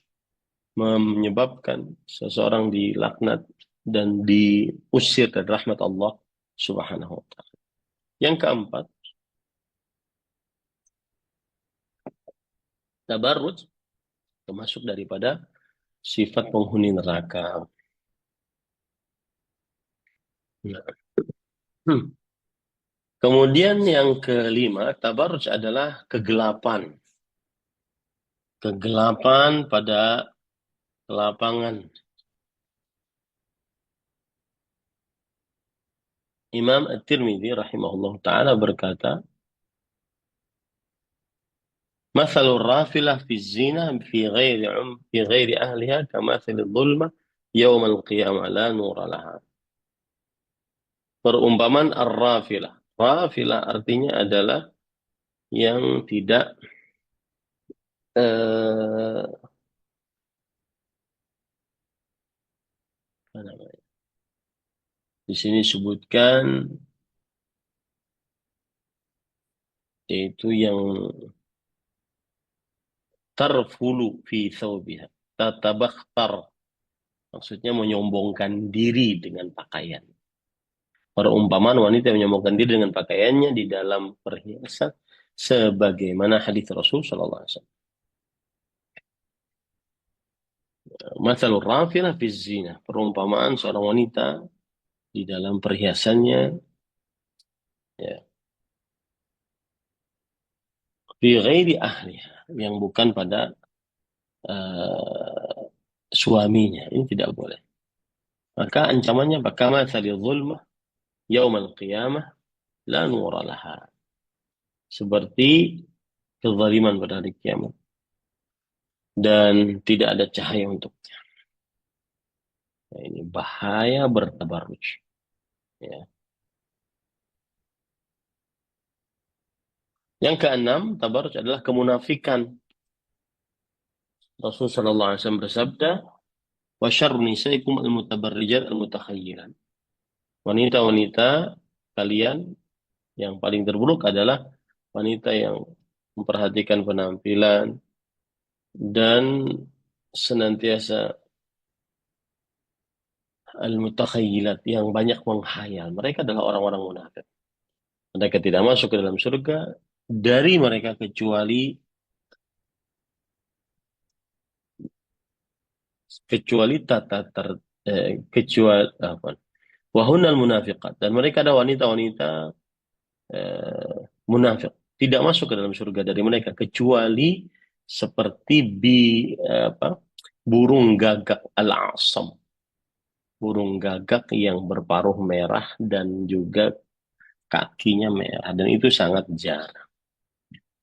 menyebabkan seseorang dilaknat dan diusir dari rahmat Allah Subhanahu wa taala. Yang keempat, tabarruj termasuk daripada sifat penghuni neraka. Nah. Kemudian yang kelima, tabarruj adalah kegelapan. Kegelapan pada lapangan. Imam At-Tirmidzi rahimahullah taala berkata, "Mathalur rafilah fi zina fi ghairi ahliha kamathil dhulmah yaumal qiyamah la nura laha." Perumpamaan ar-rafilah. Rafilah artinya adalah yang tidak apa namanya? Di sini disebutkan yaitu yang tarfulu fi thawbiha. Tatabakhtar. Maksudnya menyombongkan diri dengan pakaian. Perumpamaan wanita yang menyombongkan diri dengan pakaiannya di dalam perhiasan sebagaimana hadis Rasul sallallahu alaihi wasallam. Mathalur rafila fi zina. Perumpamaan seorang wanita di dalam perhiasannya ya, fi ghairi ahliha yang bukan pada uh, suaminya. Ini tidak boleh. Maka ancamannya bakama tali zulmah yaumal qiyamah la nura laha. Seperti kezaliman pada hari kiamat dan tidak ada cahaya untuknya. Nah, ini bahaya bertabarruj. Ya. Yang keenam, tabarruj adalah kemunafikan. Rasulullah sallallahu alaihi wasallam bersabda, "Wa syarru nisaikum al-mutabarrijat al-mutakhayyiran." Wanita-wanita kalian yang paling terburuk adalah wanita yang memperhatikan penampilan dan senantiasa al-mutakhayyilat yang banyak menghayal. Mereka adalah orang-orang munafik. Mereka tidak masuk ke dalam surga dari mereka kecuali tata ter kecuali apa? Wahunal munafiqat, dan mereka ada wanita-wanita munafik tidak masuk ke dalam surga dari mereka kecuali seperti apa burung gagak al-asam, burung gagak yang berparuh merah dan juga kakinya merah, dan itu sangat jarang.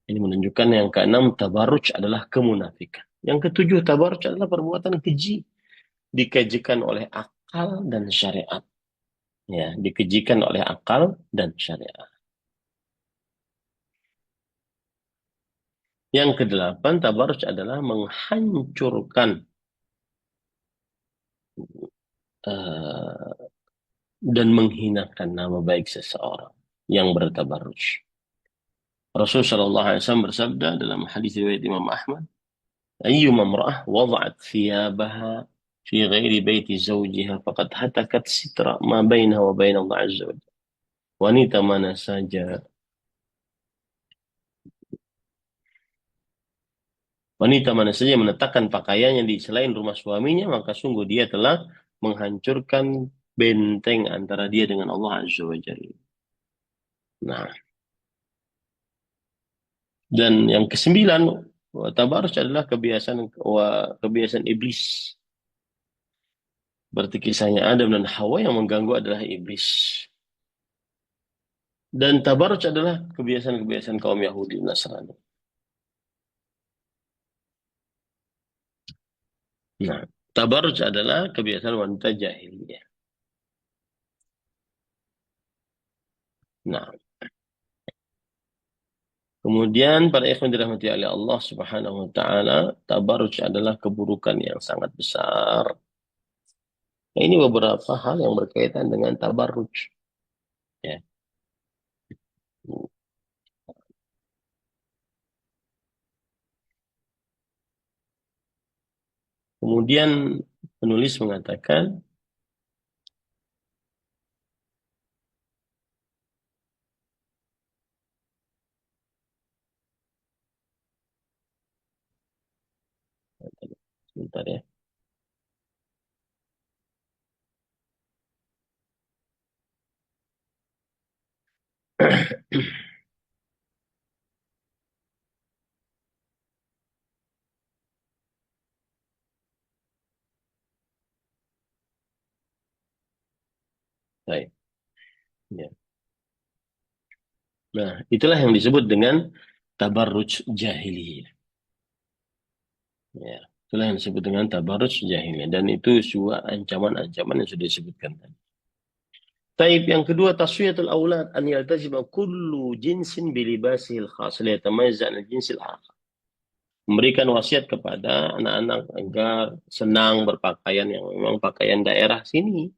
Ini menunjukkan yang keenam, tabarruj adalah kemunafikan. Yang ketujuh, tabarruj adalah perbuatan keji dikejikan oleh akal dan syariat. Ya, dikejikan oleh akal dan syariat. Yang kedelapan, tabarruj adalah menghancurkan eh, dan menghinakan nama baik seseorang yang bertabarruj. Rasul Shallallahu Alaihi Wasallam bersabda dalam hadis riwayat Imam Ahmad, "Ayyuma imra'ah wada'at thiyabaha fi ghairi baiti zawjiha faqad hatakat sitra ma bainaha wa bain Allah Azza wa Jalla." Wanita mana saja Wanita mana saja yang meletakkan pakaiannya di selain rumah suaminya, maka sungguh dia telah menghancurkan benteng antara dia dengan Allah Azza wa Jalla. Nah, dan yang kesembilan, tabarus adalah kebiasaan iblis. Berarti kisahnya Adam dan Hawa yang mengganggu adalah iblis. Dan tabarus adalah kebiasaan-kebiasaan kaum Yahudi dan Nasrani. Nah, tabarus adalah kebiasaan wanita jahiliyah. Nah, kemudian para ikhwan dirahmati oleh Allah Subhanahu wa taala, tabarruj adalah keburukan yang sangat besar. Nah, ini beberapa hal yang berkaitan dengan tabarruj, ya. Kemudian penulis mengatakan sebentar ya. Baik. Ya. Nah, itulah yang disebut dengan tabarruj jahiliyah. Ya. Itulah yang disebut dengan tabarruj jahiliyah. Dan itu sebuah ancaman-ancaman yang sudah disebutkan tadi. Taib yang kedua, taswiyatul aulad an yaltazima kullu jinsin bilibasihil khas liyatamayyaza anil jinsil akhar. Memberikan wasiat kepada anak-anak agar senang berpakaian yang memang pakaian daerah sini,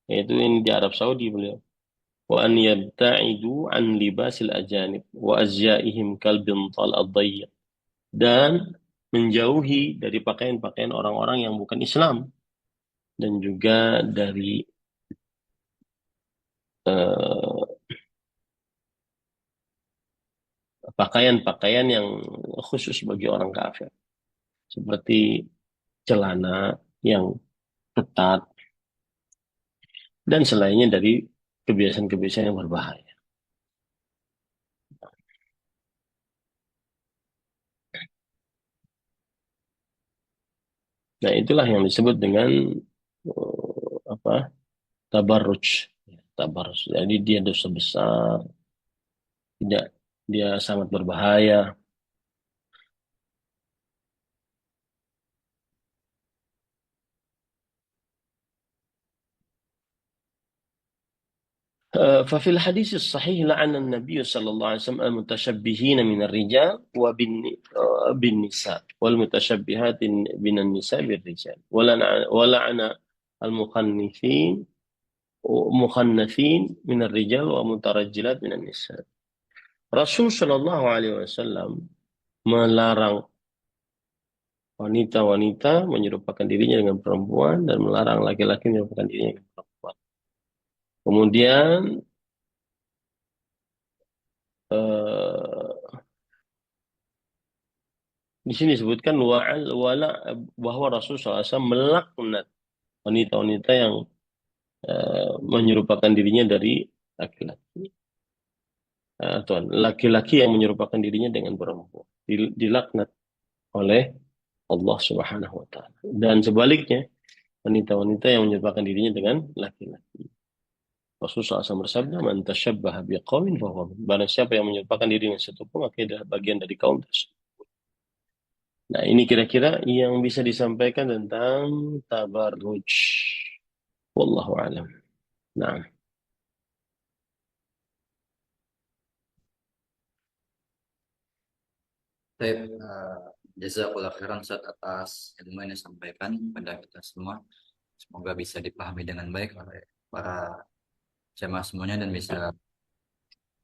yaitu ini di Arab Saudi beliau. Wa an yabta'idu an libasil ajanib wa azyaihim kal bintal ad-dayyiq, dan menjauhi dari pakaian-pakaian orang-orang yang bukan Islam, dan juga dari eh, pakaian-pakaian yang khusus bagi orang kafir, seperti celana yang ketat dan selainnya dari kebiasaan-kebiasaan yang berbahaya. Nah, itulah yang disebut dengan apa? Tabarruj. Tabarruj. Jadi dia dosa besar, tidak, dia sangat berbahaya. ففي الحديث الصحيح لعن النبي صلى الله عليه وسلم المتشبهين من الرجال بالنساء والمتشبهات من النساء بالرجال ولعن المخنثين مخنثين من الرجال ومترجلات من النساء. Rasul Shallallahu Alaihi Wasallam melarang wanita-wanita menyerupakan dirinya dengan perempuan dan melarang laki-laki menyerupakan dirinya dengan perempuan. Kemudian eh, di sini disebutkan bahwa Rasul SAW melaknat wanita-wanita yang menyerupakan dirinya dari laki-laki. Tuan, laki-laki yang menyerupakan dirinya dengan perempuan dilaknat oleh Allah Subhanahu wa taala. Dan sebaliknya, wanita-wanita yang menyerupakan dirinya dengan laki-laki. Rasulullah SAW bersabda, "Man tasyabbaha biqaumin fahuwa minhum." Barang siapa yang menyerupakan diri dengan satu kaum, maka dia adalah bagian dari kaum tersebut. Nah, ini kira-kira yang bisa disampaikan tentang tabarruj. Wallahu alam. Nah, Baik, jazakallah khairan Ustaz atas ilmu yang disampaikan kepada kita semua. Semoga bisa dipahami dengan baik oleh para jemaah semuanya dan bisa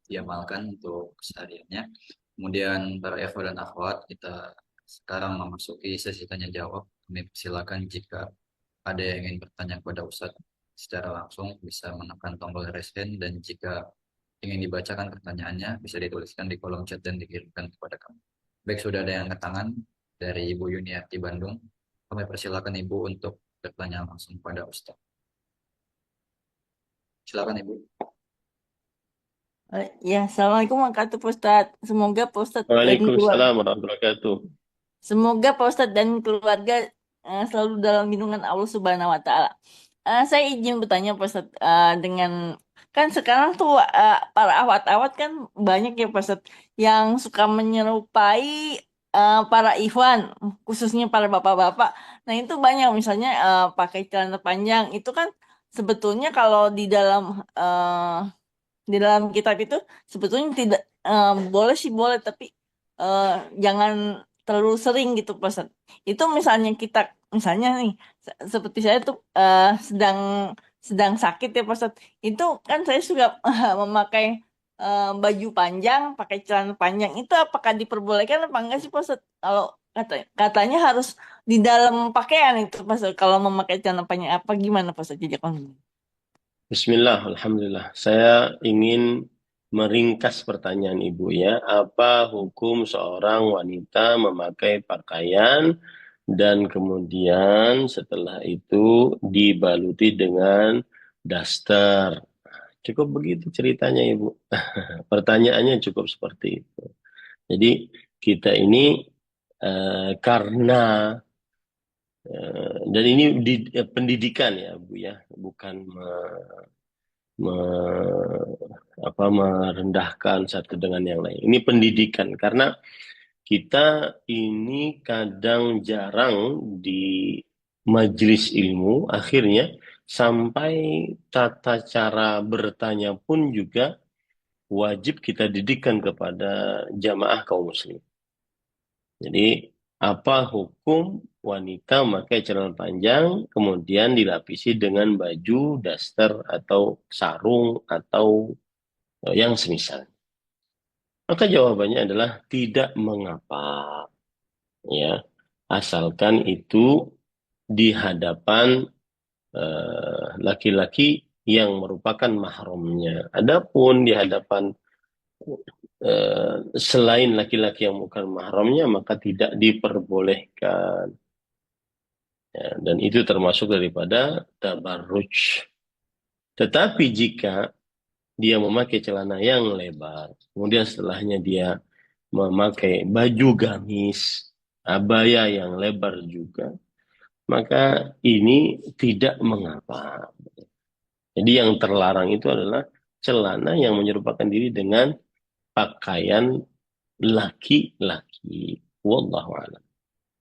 diamalkan untuk kesehariannya. Kemudian para ikhwan dan akhwat, kita sekarang memasuki sesi tanya jawab. Kami silakan jika ada yang ingin bertanya kepada Ustadz secara langsung bisa menekan tombol raise hand, dan jika ingin dibacakan pertanyaannya bisa dituliskan di kolom chat dan dikirimkan kepada kami. Baik, sudah ada yang angkat tangan dari Ibu Yuniati Bandung. Kami persilakan Ibu untuk bertanya langsung kepada Ustadz. Silakan Ibu. Ya, Assalamualaikum warahmatullahi wabarakatuh, Pak Ustadz. Semoga Pak Ustadz dan keluarga, Waalaikumsalam warahmatullahi wabarakatuh. semoga Pak Ustadz dan keluarga selalu dalam lindungan Allah Subhanahu Wa Taala. Saya izin bertanya, Pak Ustadz, dengan kan sekarang tuh para awat-awat kan banyak ya, Pak Ustadz, yang suka menyerupai para ikhwan, khususnya para bapak-bapak. Nah, itu banyak misalnya pakai celana panjang. Itu kan sebetulnya kalau di dalam kitab itu sebetulnya tidak boleh sih boleh, tapi eh, jangan terlalu sering gitu Pak. Itu misalnya kita misalnya nih seperti saya tuh sedang sedang sakit ya Pak. Itu kan saya suka memakai baju panjang, pakai celana panjang. Itu apakah diperbolehkan apa enggak sih Pak? Kalau katanya harus di dalam pakaian itu Pak. Kalau memakai celana panjang apa gimana Pak? Jadi Bismillah, Alhamdulillah. Saya ingin meringkas pertanyaan Ibu ya. Apa hukum seorang wanita memakai pakaian dan kemudian setelah itu dibaluti dengan daster? Cukup begitu ceritanya Ibu. Pertanyaannya cukup seperti itu. Jadi kita ini karena dan ini pendidikan ya Bu ya, bukan merendahkan satu dengan yang lain. Ini pendidikan, karena kita ini kadang jarang di majelis ilmu, akhirnya sampai tata cara bertanya pun juga wajib kita didikan kepada jamaah kaum muslim. Jadi apa hukum wanita memakai celana panjang kemudian dilapisi dengan baju, daster atau sarung atau yang semisal? Maka jawabannya adalah tidak mengapa, ya, asalkan itu di hadapan laki-laki yang merupakan mahramnya. Adapun di hadapan selain laki-laki yang bukan mahramnya, maka tidak diperbolehkan. Ya, dan itu termasuk daripada tabarruj. Tetapi jika dia memakai celana yang lebar, kemudian setelahnya dia memakai baju gamis, abaya yang lebar juga, maka ini tidak mengapa. Jadi yang terlarang itu adalah celana yang menyerupakan diri dengan pakaian laki-laki. Wallahu a'lam.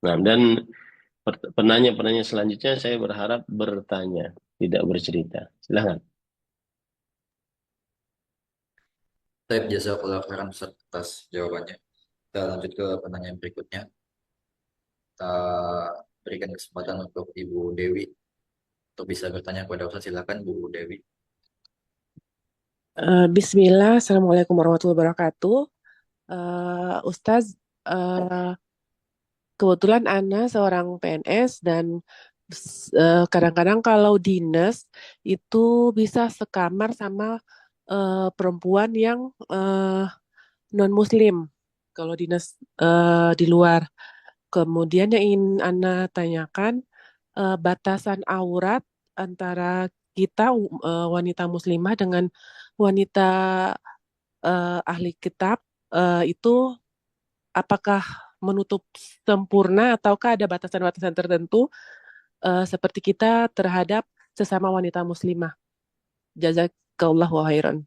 Nah, dan penanya-penanya selanjutnya saya berharap bertanya, tidak bercerita. Silahkan. Baik, jazakallah khairan Ustaz atas jawabannya. Kita lanjut ke pertanyaan berikutnya. Kita berikan kesempatan untuk Ibu Dewi untuk bisa bertanya kepada Ustaz. Silakan Bu Dewi. Bismillah, Assalamualaikum warahmatullahi wabarakatuh. Ustaz, kebetulan Ana seorang PNS dan kadang-kadang kalau dinas itu bisa sekamar sama perempuan yang non-muslim kalau dinas di luar. Kemudian yang ingin Ana tanyakan, batasan aurat antara kita wanita muslimah dengan wanita ahli kitab itu apakah menutup sempurna ataukah ada batasan-batasan tertentu seperti kita terhadap sesama wanita muslimah? Jazakallahu khairan.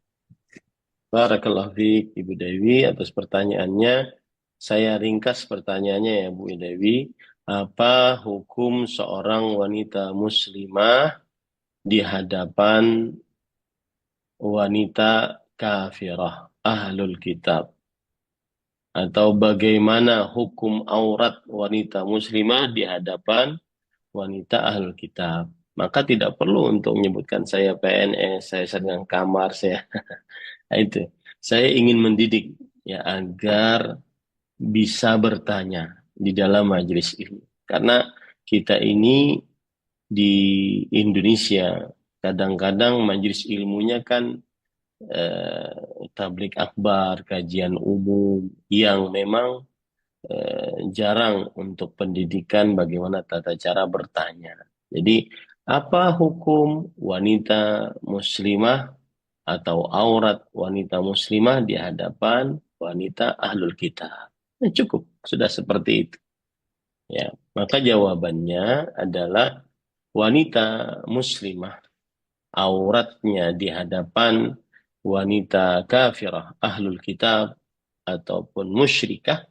Barakallahu fiik Ibu Dewi atas pertanyaannya. Saya ringkas pertanyaannya ya Bu Dewi. Apa hukum seorang wanita muslimah di hadapan wanita kafirah, ahlul kitab? Atau bagaimana hukum aurat wanita muslimah di hadapan wanita ahlul kitab? Maka tidak perlu untuk menyebutkan saya PNS, saya sedang kamar, saya itu. Saya ingin mendidik ya agar bisa bertanya di dalam majelis ilmu. Karena kita ini di Indonesia kadang-kadang majelis ilmunya kan tablik akbar, kajian umum yang memang jarang untuk pendidikan bagaimana tata cara bertanya. Jadi apa hukum wanita muslimah atau aurat wanita muslimah di hadapan wanita ahlul kitab? Cukup, sudah seperti itu. Ya, maka jawabannya adalah wanita muslimah auratnya di hadapan wanita kafirah ahlul kitab ataupun musyrikah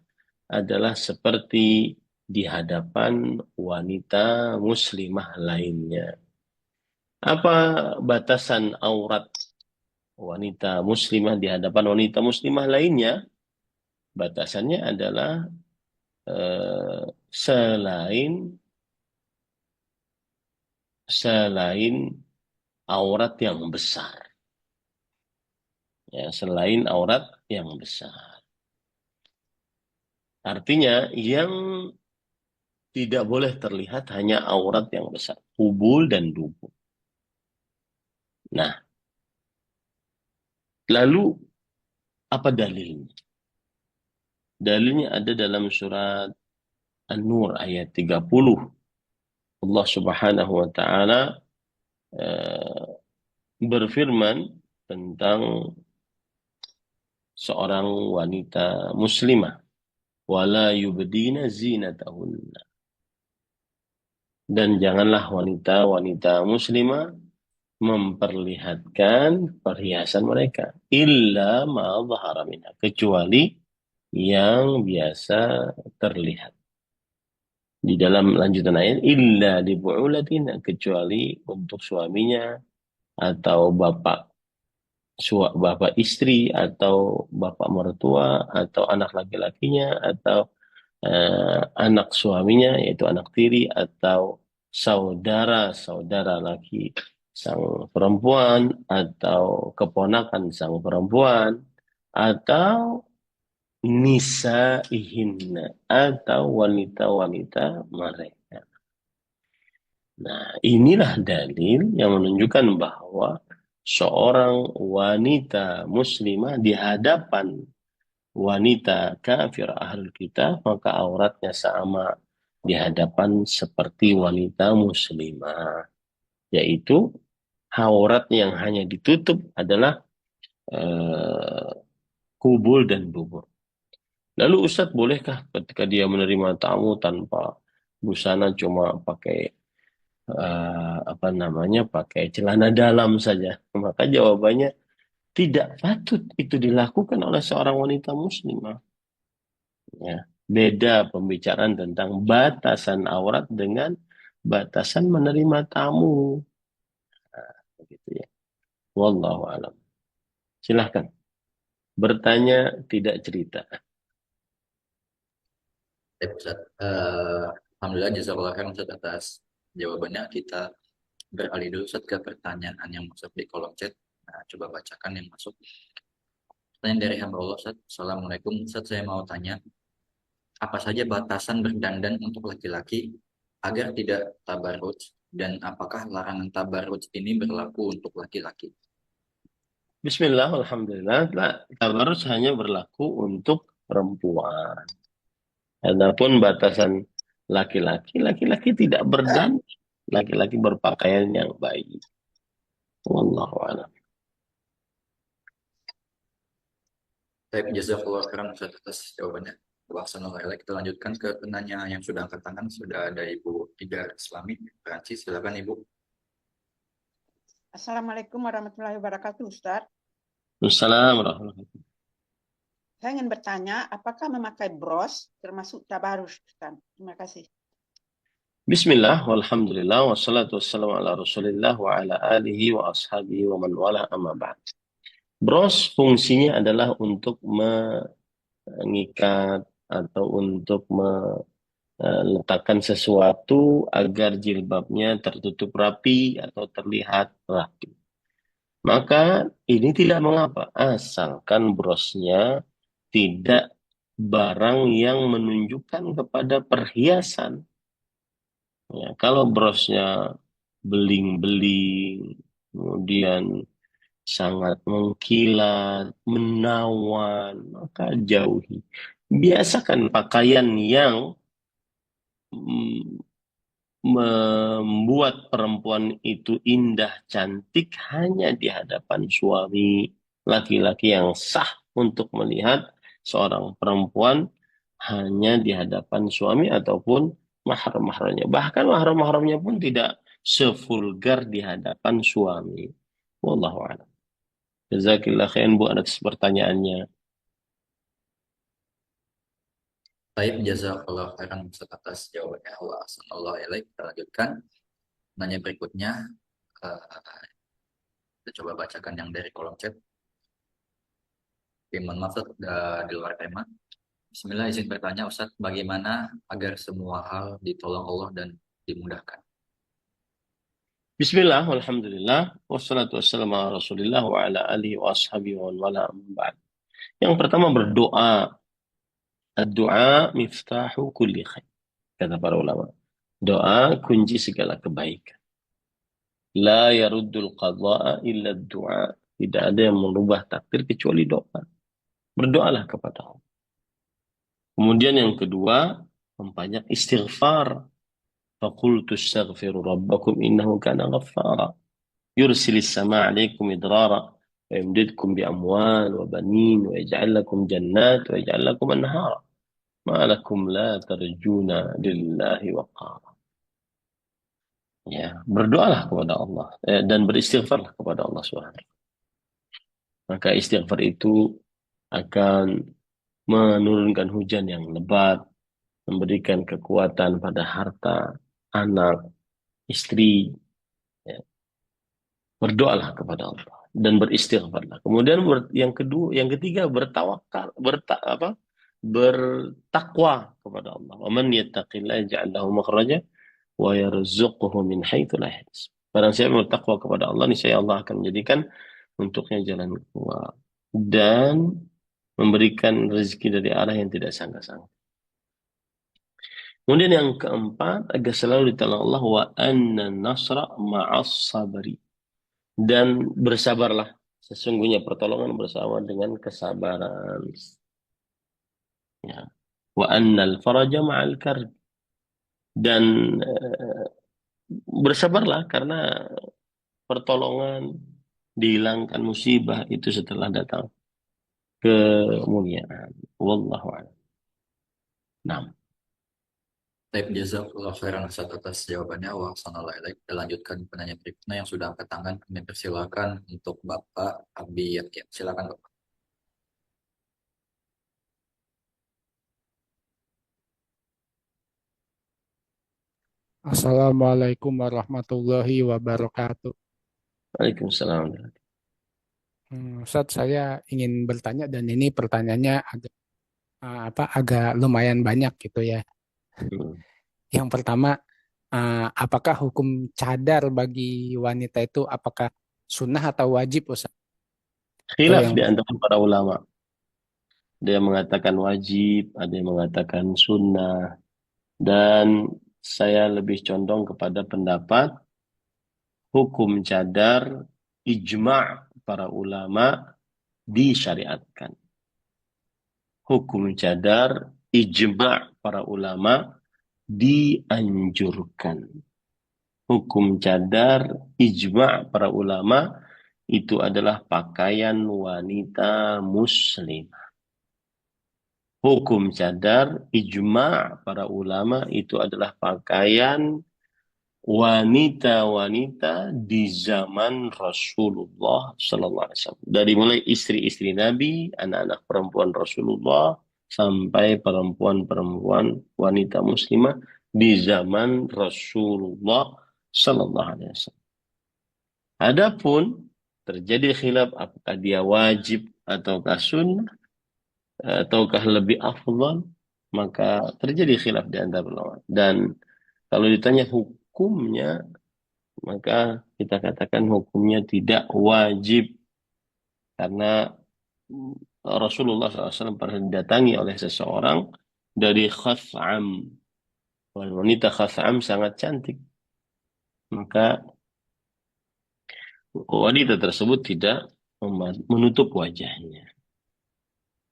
adalah seperti di hadapan wanita muslimah lainnya. Apa batasan aurat wanita muslimah di hadapan wanita muslimah lainnya? Batasannya adalah selain aurat yang besar. Ya, selain aurat yang besar. Artinya yang tidak boleh terlihat hanya aurat yang besar, ubul dan dubur. Nah, lalu apa dalilnya? Dalilnya ada dalam surat An-Nur ayat 30. Allah Subhanahu wa taala berfirman tentang seorang wanita muslimah, wala yubdina zinatahunna. Dan janganlah wanita-wanita muslimah memperlihatkan perhiasan mereka. Illa ma dhahara minha. Kecuali yang biasa terlihat. Di dalam lanjutan ayat, illa li bu'ulatin, kecuali untuk suaminya atau bapak istri atau bapak mertua atau anak laki-lakinya atau anak suaminya yaitu anak tiri atau saudara-saudara laki sang perempuan atau keponakan sang perempuan atau nisaihinna atau wanita-wanita mereka. Nah, inilah dalil yang menunjukkan bahwa seorang wanita muslimah di hadapan wanita kafir ahlul kitab, maka auratnya sama di hadapan seperti wanita muslimah. Yaitu aurat yang hanya ditutup adalah kubul dan dubur. Lalu Ustadz, bolehkah ketika dia menerima tamu tanpa busana, cuma pakai pakai celana dalam saja? Maka jawabannya, tidak patut itu dilakukan oleh seorang wanita muslimah. Ya, beda pembicaraan tentang batasan aurat dengan batasan menerima tamu. Nah, begitu ya. Wallahu alam. Silahkan. Bertanya, tidak cerita. Ustaz. Alhamdulillah jazakallah khairan Ustaz atas jawabannya. Kita beralih dulu Ustaz ke pertanyaan yang masuk di kolom chat. Nah, coba bacakan yang masuk. Pertanyaan dari hamba Allah Ustaz. Assalamualaikum Ustaz, saya mau tanya, apa saja batasan berdandan untuk laki-laki agar tidak tabarruj, dan apakah larangan tabarruj ini berlaku untuk laki-laki? Bismillah, alhamdulillah. Tabarruj hanya berlaku untuk perempuan. Adapun batasan laki-laki tidak berdandan. Laki-laki berpakaian yang baik. Wallahu a'lam. Saya jazakallah khairan Ustaz atas jawabannya. Kita lanjutkan ke penanya yang sudah angkat tangan. Sudah ada Ibu Ida Islami Perancis. Silakan Ibu. Assalamualaikum warahmatullahi wabarakatuh, Ustaz. Assalamualaikum warahmatullahi wabarakatuh. Saya ingin bertanya, apakah memakai bros termasuk tabarus, Ustaz? Terima kasih. Bismillah, walhamdulillah, wassalatu wassalamu ala rasulillah wa ala alihi wa ashabihi wa man wala amma ba'd. Bros fungsinya adalah untuk mengikat atau untuk meletakkan sesuatu agar jilbabnya tertutup rapi atau terlihat rapi. Maka ini tidak mengapa, asalkan brosnya tidak barang yang menunjukkan kepada perhiasan. Ya, kalau brosnya beling-beling, kemudian sangat mengkilat, menawan, maka jauhi. Biasakan pakaian yang membuat perempuan itu indah, cantik hanya di hadapan suami. Laki-laki yang sah untuk melihat seorang perempuan hanya di hadapan suami ataupun mahram-mahramnya. Bahkan mahram-mahramnya pun tidak sevulgar di hadapan suami. Wallahu a'lam. Jazakillah khairan Bu atas pertanyaannya. Baik, jazakallah khairan Ustaz atas jawabannya. Allah sallallahu alaihi. Kita lanjutkan. Nanya berikutnya, kita coba bacakan yang dari kolom chat. Mohon maaf di luar tema. Bismillah, izin bertanya Ustaz, bagaimana agar semua hal ditolong Allah dan dimudahkan? Bismillah, alhamdulillah, wassalatu wassalamu ala rasulillah wa ala alihi wa ashabihi wa wala ba'd. Yang pertama berdoa. Doa miftahu kulli khair. Kata para ulama. Doa kunci segala kebaikan. La yaruddul qadha'a illa doa. Tidak ada yang merubah takdir kecuali doa. Berdoalah kepada Allah. Kemudian yang kedua, memperbanyak istighfar. Faqultu astaghfiru rabbakum innahu kana ghaffara. Yursilis sama' 'alaikum idrara wa yumdidkum bi amwal wa banin wa yaj'al lakum jannat wa yaj'al lakum anhara. Ma lakum la tarjuna lillahi waqara. Ya, berdoalah kepada Allah dan beristighfarlah kepada Allah Subhanahu. Maka istighfar itu akan menurunkan hujan yang lebat, memberikan kekuatan pada harta, anak, istri. Ya. Berdoalah kepada Allah dan beristighfarlah. Kemudian yang kedua, yang ketiga bertawakal, bertakwa kepada Allah. Wa man yattaqillaha yaj'al lahu makhraja wa yarzuqhu min haitsu la yahtasib. Barang siapa yang bertakwa kepada Allah, niscaya Allah akan menjadikan untuknya jalan keluar dan memberikan rezeki dari arah yang tidak sangka-sangka. Kemudian yang keempat, agar selalu ditolong Allah, wa anna nasra ma'as sabri. Dan bersabarlah. Sesungguhnya pertolongan bersama dengan kesabaran. Ya. Wa annal faraja ma'al karb. Dan bersabarlah karena pertolongan, dihilangkan musibah itu setelah datang kemuliaan. Wallahu a'lam. Nah, Baik, jazakallah khairan atas jawabannya. Wa sanallah ilaik. Kita lanjutkan penanya berikutnya yang sudah angkat tangan. Kami persilakan untuk Bapak Abi Yakin. Silakan Bapak. Assalamualaikum warahmatullahi wabarakatuh. Waalaikumsalam. Ustadz, saya ingin bertanya dan ini pertanyaannya agak lumayan banyak gitu ya. Yang pertama, apakah hukum cadar bagi wanita itu apakah sunnah atau wajib, Ustadz? Khilaf di antara para ulama. Ada yang mengatakan wajib, ada yang mengatakan sunnah. Dan saya lebih condong kepada pendapat hukum cadar ijma' para ulama disyariatkan. Hukum cadar ijma' para ulama dianjurkan. Hukum cadar ijma' para ulama itu adalah pakaian wanita muslimah. Hukum cadar ijma' para ulama itu adalah pakaian wanita-wanita di zaman Rasulullah Sallallahu Alaihi Wasallam. Dari mulai istri-istri Nabi, anak-anak perempuan Rasulullah, sampai perempuan-perempuan wanita muslimah di zaman Rasulullah Sallallahu Alaihi Wasallam. Adapun terjadi khilaf apakah dia wajib ataukah sunnah, ataukah lebih afdal, maka terjadi khilaf di antara ulama. Dan kalau ditanya hukumnya, maka kita katakan hukumnya tidak wajib. Karena Rasulullah SAW pernah didatangi oleh seseorang dari Khas'am. Wanita Khas'am sangat cantik. Maka wanita tersebut tidak menutup wajahnya.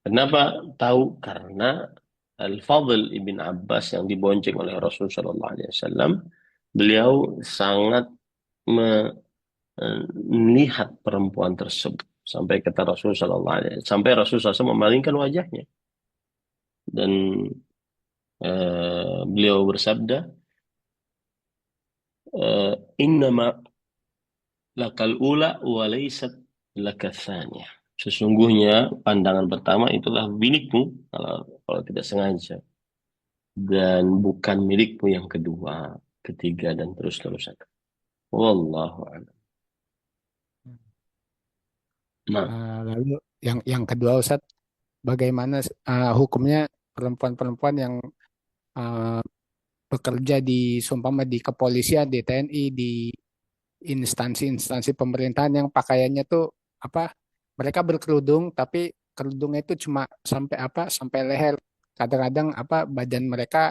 Kenapa tahu? Karena Al-Fadl ibn Abbas yang dibonceng oleh Rasulullah SAW, beliau sangat melihat perempuan tersebut sampai kata Rasulullah SAW, sampai Rasulullah SAW memalingkan wajahnya dan beliau bersabda, innama lakal ula wa laysat lakatsaniya. Sesungguhnya pandangan pertama itulah milikmu kalau tidak sengaja, dan bukan milikmu yang kedua, ketiga, dan terus-terusan. Wallahu a'lam. Nah, lalu yang kedua, Ustadz, bagaimana hukumnya perempuan-perempuan yang bekerja di seumpama di kepolisian, di TNI, di instansi-instansi pemerintahan yang pakaiannya tuh mereka berkerudung tapi kerudungnya itu cuma sampai leher. Kadang-kadang badan mereka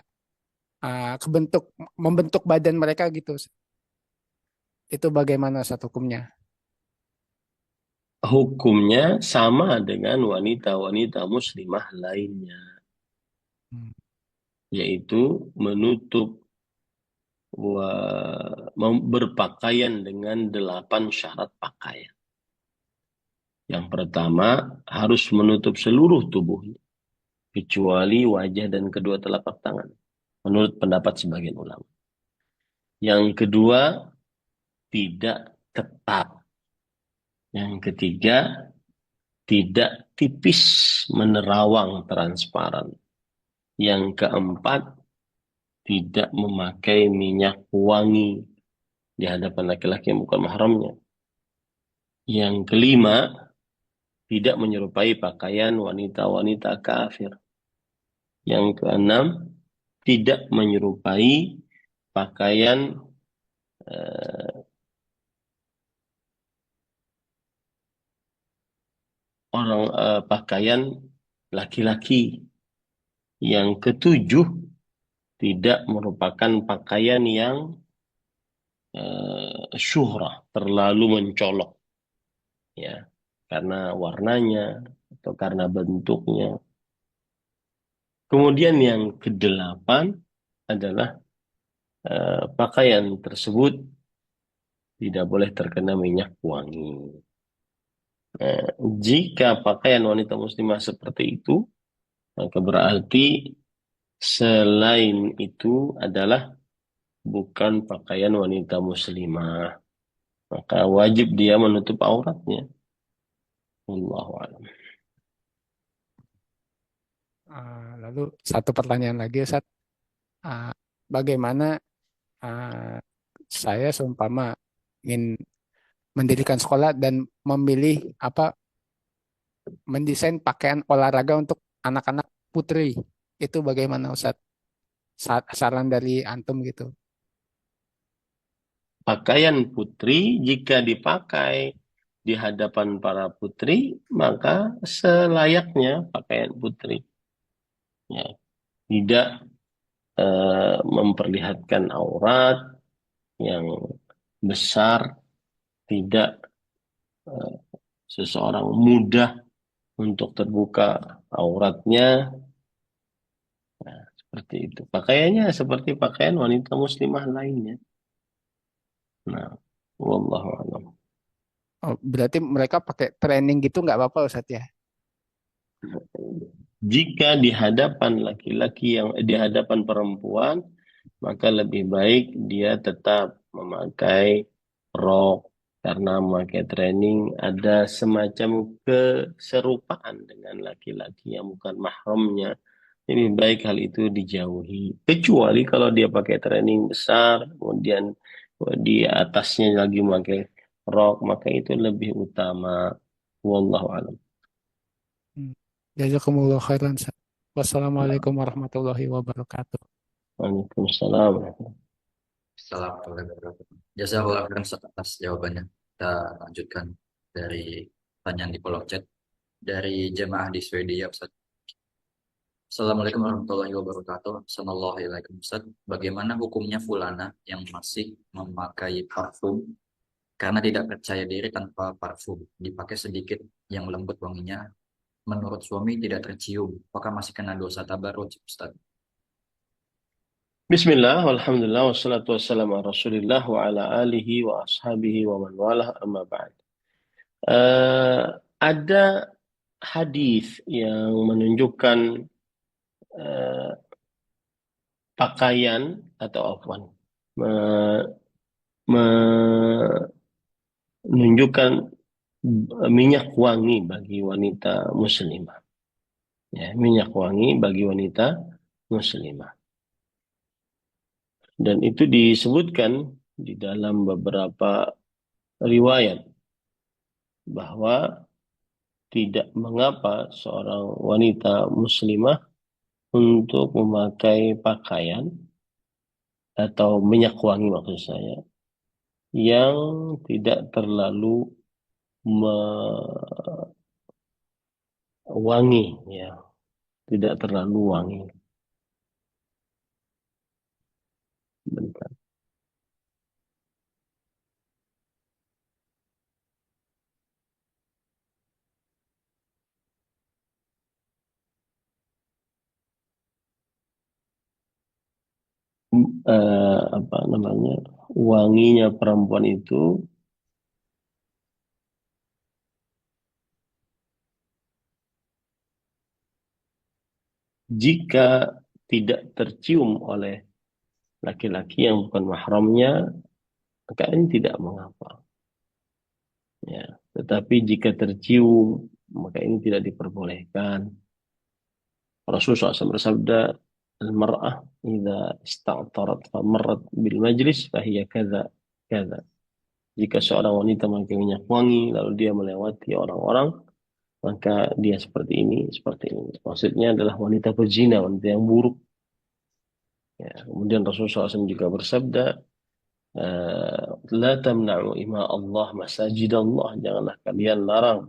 membentuk badan mereka gitu. Itu bagaimana satu hukumnya? Hukumnya sama dengan wanita-wanita muslimah lainnya, yaitu menutup berpakaian dengan 8 syarat pakaian. Yang pertama, harus menutup seluruh tubuhnya, kecuali wajah dan kedua telapak tangan, menurut pendapat sebagian ulama. Yang kedua, tidak ketat. Yang ketiga, tidak tipis, menerawang, transparan. Yang keempat, tidak memakai minyak wangi di hadapan laki-laki yang bukan mahramnya. Yang kelima, tidak menyerupai pakaian wanita-wanita kafir. Yang keenam, tidak menyerupai pakaian pakaian laki-laki. Yang ketujuh, tidak merupakan pakaian yang syuhrah, terlalu mencolok, ya, karena warnanya atau karena bentuknya. Kemudian yang kedelapan adalah pakaian tersebut tidak boleh terkena minyak wangi. Jika pakaian wanita muslimah seperti itu, maka berarti selain itu adalah bukan pakaian wanita muslimah. Maka wajib dia menutup auratnya. Wallahu a'lam. Lalu satu pertanyaan lagi, Ustaz. Bagaimana saya seumpama ingin mendirikan sekolah dan memilih mendesain pakaian olahraga untuk anak-anak putri, itu bagaimana, Ustaz? Saran dari antum gitu. Pakaian putri jika dipakai di hadapan para putri, maka selayaknya pakaian putri. Ya, tidak memperlihatkan aurat yang besar, tidak seseorang mudah untuk terbuka auratnya. Nah, seperti itu. Pakaiannya seperti pakaian wanita muslimah lainnya. Nah, wallahu a'lam. Oh, berarti mereka pakai training gitu nggak apa-apa, Ustaz ya? Jika di hadapan laki-laki yang di hadapan perempuan, maka lebih baik dia tetap memakai rok, karena memakai training ada semacam keserupaan dengan laki-laki yang bukan mahramnya. Lebih baik hal itu dijauhi. Kecuali kalau dia pakai training besar, kemudian di atasnya lagi memakai rok, maka itu lebih utama. Wallahu a'lam. Jazakumullah khairan, Ustaz. Wassalamualaikum warahmatullahi wabarakatuh. Waalaikumsalam. Assalamualaikum. Jazakallah khairan Ustaz atas jawabannya. Kita lanjutkan dari pertanyaan di kolom chat dari jemaah di Swedia, Ustaz. Assalamualaikum warahmatullahi wabarakatuh. Assalamualaikum Ustaz. Bagaimana hukumnya fulana yang masih memakai parfum karena tidak percaya diri tanpa parfum, dipakai sedikit yang lembut wanginya, menurut suami tidak tercium, apakah masih kena dosa tabarruj, Ustaz? Bismillah, walhamdulillah, wassalatu wassalamu ala rasulillah wa ala alihi wa ashabihi wa man walah, amma ba'd. Ada hadis yang menunjukkan pakaian atau menunjukkan minyak wangi bagi wanita muslimah. Ya, minyak wangi bagi wanita muslimah. Dan itu disebutkan di dalam beberapa riwayat bahwa tidak mengapa seorang wanita muslimah untuk memakai pakaian atau minyak wangi maksud saya yang tidak terlalu wangi, ya, tidak terlalu wangi. Bentar. Apa namanya, wanginya perempuan itu jika tidak tercium oleh laki-laki yang bukan mahramnya, maka ini tidak mengapa. Ya, tetapi jika tercium, maka ini tidak diperbolehkan. Rasulullah SAW bersabda, "Al-mar'ah idza ista'tarat famarrat bil majlis fahiya kadza kadza." Jika seorang wanita memakai minyak wangi lalu dia melewati orang-orang, maka dia seperti ini, seperti ini. Maksudnya adalah wanita pezina, wanita yang buruk. Ya, kemudian Rasulullah SAW juga bersabda, "La tamna'u ima Allah masajid Allah." Janganlah kalian larang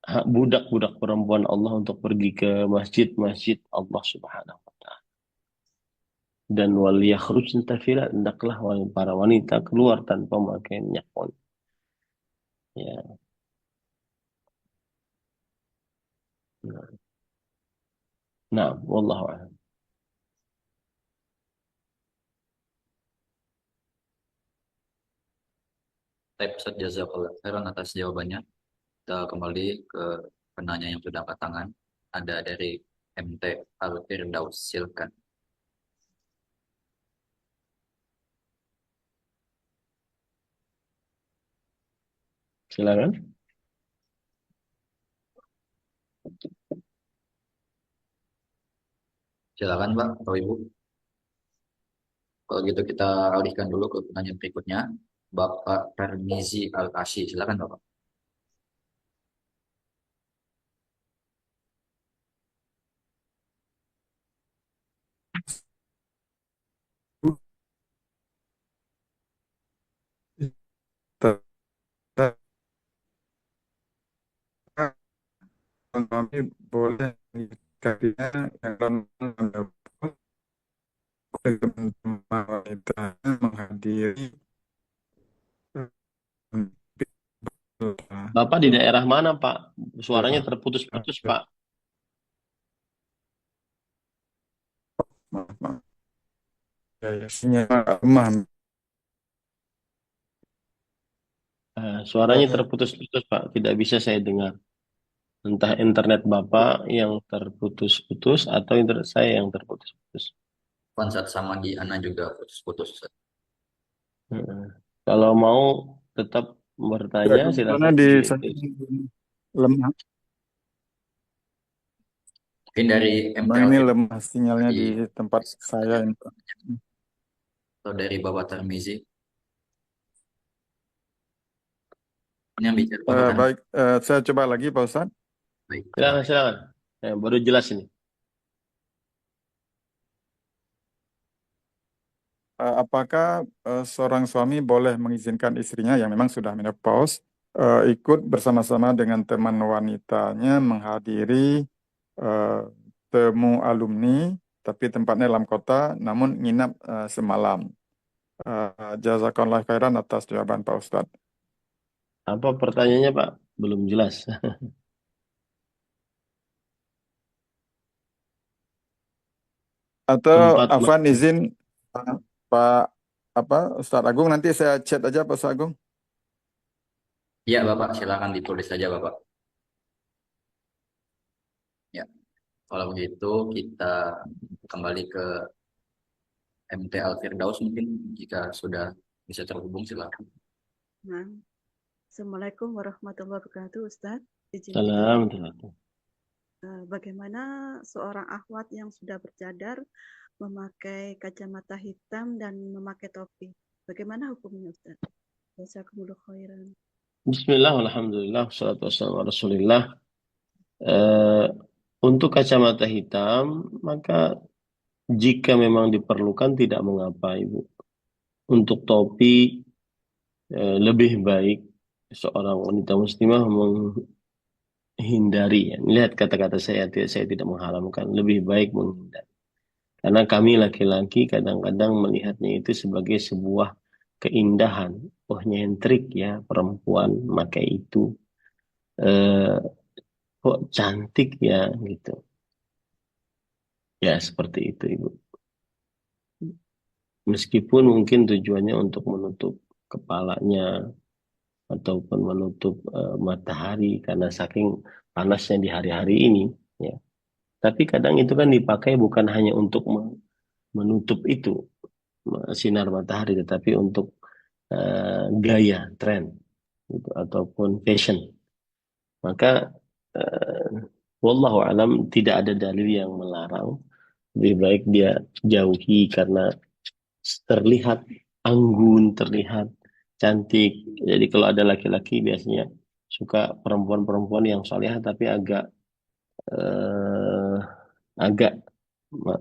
hak budak-budak perempuan Allah untuk pergi ke masjid-masjid Allah Subhanahu wa taala. Dan wal yakhrujna tafilat, hendaklah para wanita keluar tanpa memakai minyak wangi. Ya. Nah, wallahu a'lam. Baik, Ustaz, jazakallah khairan atas jawabannya. Kita kembali ke penanya yang sudah angkat tangan. Ada dari MT Al-Firdaus, silakan. Silakan. Silakan Pak atau Ibu. Kalau gitu kita alihkan dulu ke pertanyaan berikutnya. Bapak Permizi Al-Ashi, silakan Bapak. Kami boleh mengikatinya yang dalam teman-teman wanita menghadiri Bapak di daerah mana, Pak? Suaranya terputus-putus, Pak. maaf. Ya, sinyal lemah. Suaranya terputus-putus, Pak. Tidak bisa saya dengar. Entah internet Bapak yang terputus-putus atau internet saya yang terputus-putus. Saat sama di Ana juga putus-putus, Ustaz. Kalau mau tetap bertanya, Karena silakan. di sana lemah. Mungkin dari Bang, ini MTL lemah sinyalnya di tempat saya. atau dari Bapak Tarmizi. Ini yang bicara Bapak Tarmizi. Baik, saya coba lagi Pak Ustadz. Baik. Silakan. Baru jelas ini. Apakah seorang suami boleh mengizinkan istrinya yang memang sudah menopause ikut bersama-sama dengan teman wanitanya menghadiri temu alumni, tapi tempatnya dalam kota, namun nginap semalam? Jazakallah khairan atas jawaban Pak Ustadz. Apa pertanyaannya, Pak? Belum jelas. Atau Tempat Afwan izin Pak Ustadz Agung, nanti saya chat aja Pak Ustadz Agung. Iya Bapak, silakan ditulis saja Bapak. Ya, kalau begitu kita kembali ke MT Al-Firdaus mungkin jika sudah bisa terhubung silakan. Nah, Assalamualaikum warahmatullahi wabarakatuh, Ustadz. Izin Salam. bagaimana seorang akhwat yang sudah bercadar memakai kacamata hitam dan memakai topi? Bagaimana hukumnya, Ustadz? Jazakumullah khairan. Bismillah, alhamdulillah, wassalatu wassalamu ala Rasulillah. Untuk kacamata hitam, maka jika memang diperlukan tidak mengapa, Ibu. Untuk topi, lebih baik seorang wanita muslimah menghindari. Lihat kata-kata saya tidak mengharamkan, lebih baik menghindari. Karena kami laki-laki kadang-kadang melihatnya itu sebagai sebuah keindahan. Oh, nyentrik ya perempuan pakai itu. Kok cantik ya gitu. Ya seperti itu, Ibu. Meskipun mungkin tujuannya untuk menutup kepalanya ataupun menutup matahari karena saking panasnya di hari-hari ini, ya. Tapi kadang itu kan dipakai bukan hanya untuk menutup itu sinar matahari, tetapi untuk gaya, tren, gitu, ataupun fashion. Maka wallahu alam tidak ada dalil yang melarang. Lebih baik dia jauhi karena terlihat anggun, terlihat cantik. Jadi kalau ada laki-laki biasanya suka perempuan-perempuan yang salihah tapi eh, agak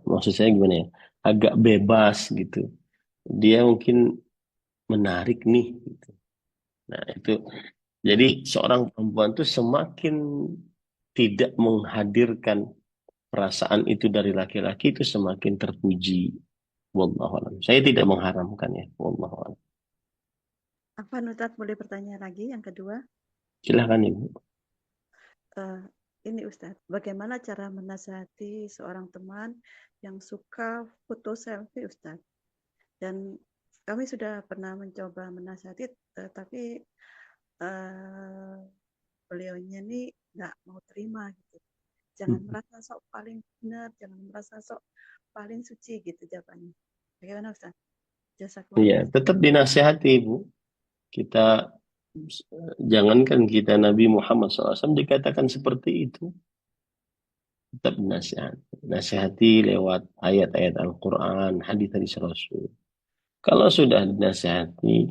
maksud saya gimana ya? Agak bebas gitu. Dia mungkin menarik nih gitu. Nah, itu jadi seorang perempuan tuh semakin tidak menghadirkan perasaan itu dari laki-laki itu semakin terpuji. Wallahu a'lam. Saya tidak mengharamkan ya. Wallahu a'lam. Afwan Ustadz, boleh bertanya lagi yang kedua? Silahkan Ibu. Eh, ini Ustadz, bagaimana cara menasihati seorang teman yang suka foto selfie Ustadz? Dan kami sudah pernah mencoba menasihati, tapi beliaunya ini nggak mau terima gitu. Jangan merasa sok paling benar, jangan merasa sok paling suci gitu jawabannya. Bagaimana Ustaz? Jazakallah. Iya, tetap dinasihati Ibu. Kita jangankan kita Nabi Muhammad SAW dikatakan seperti itu. Tetap dinasihati. Nasihati lewat ayat-ayat Al-Quran, hadis-hadis Rasul. Kalau sudah dinasihati,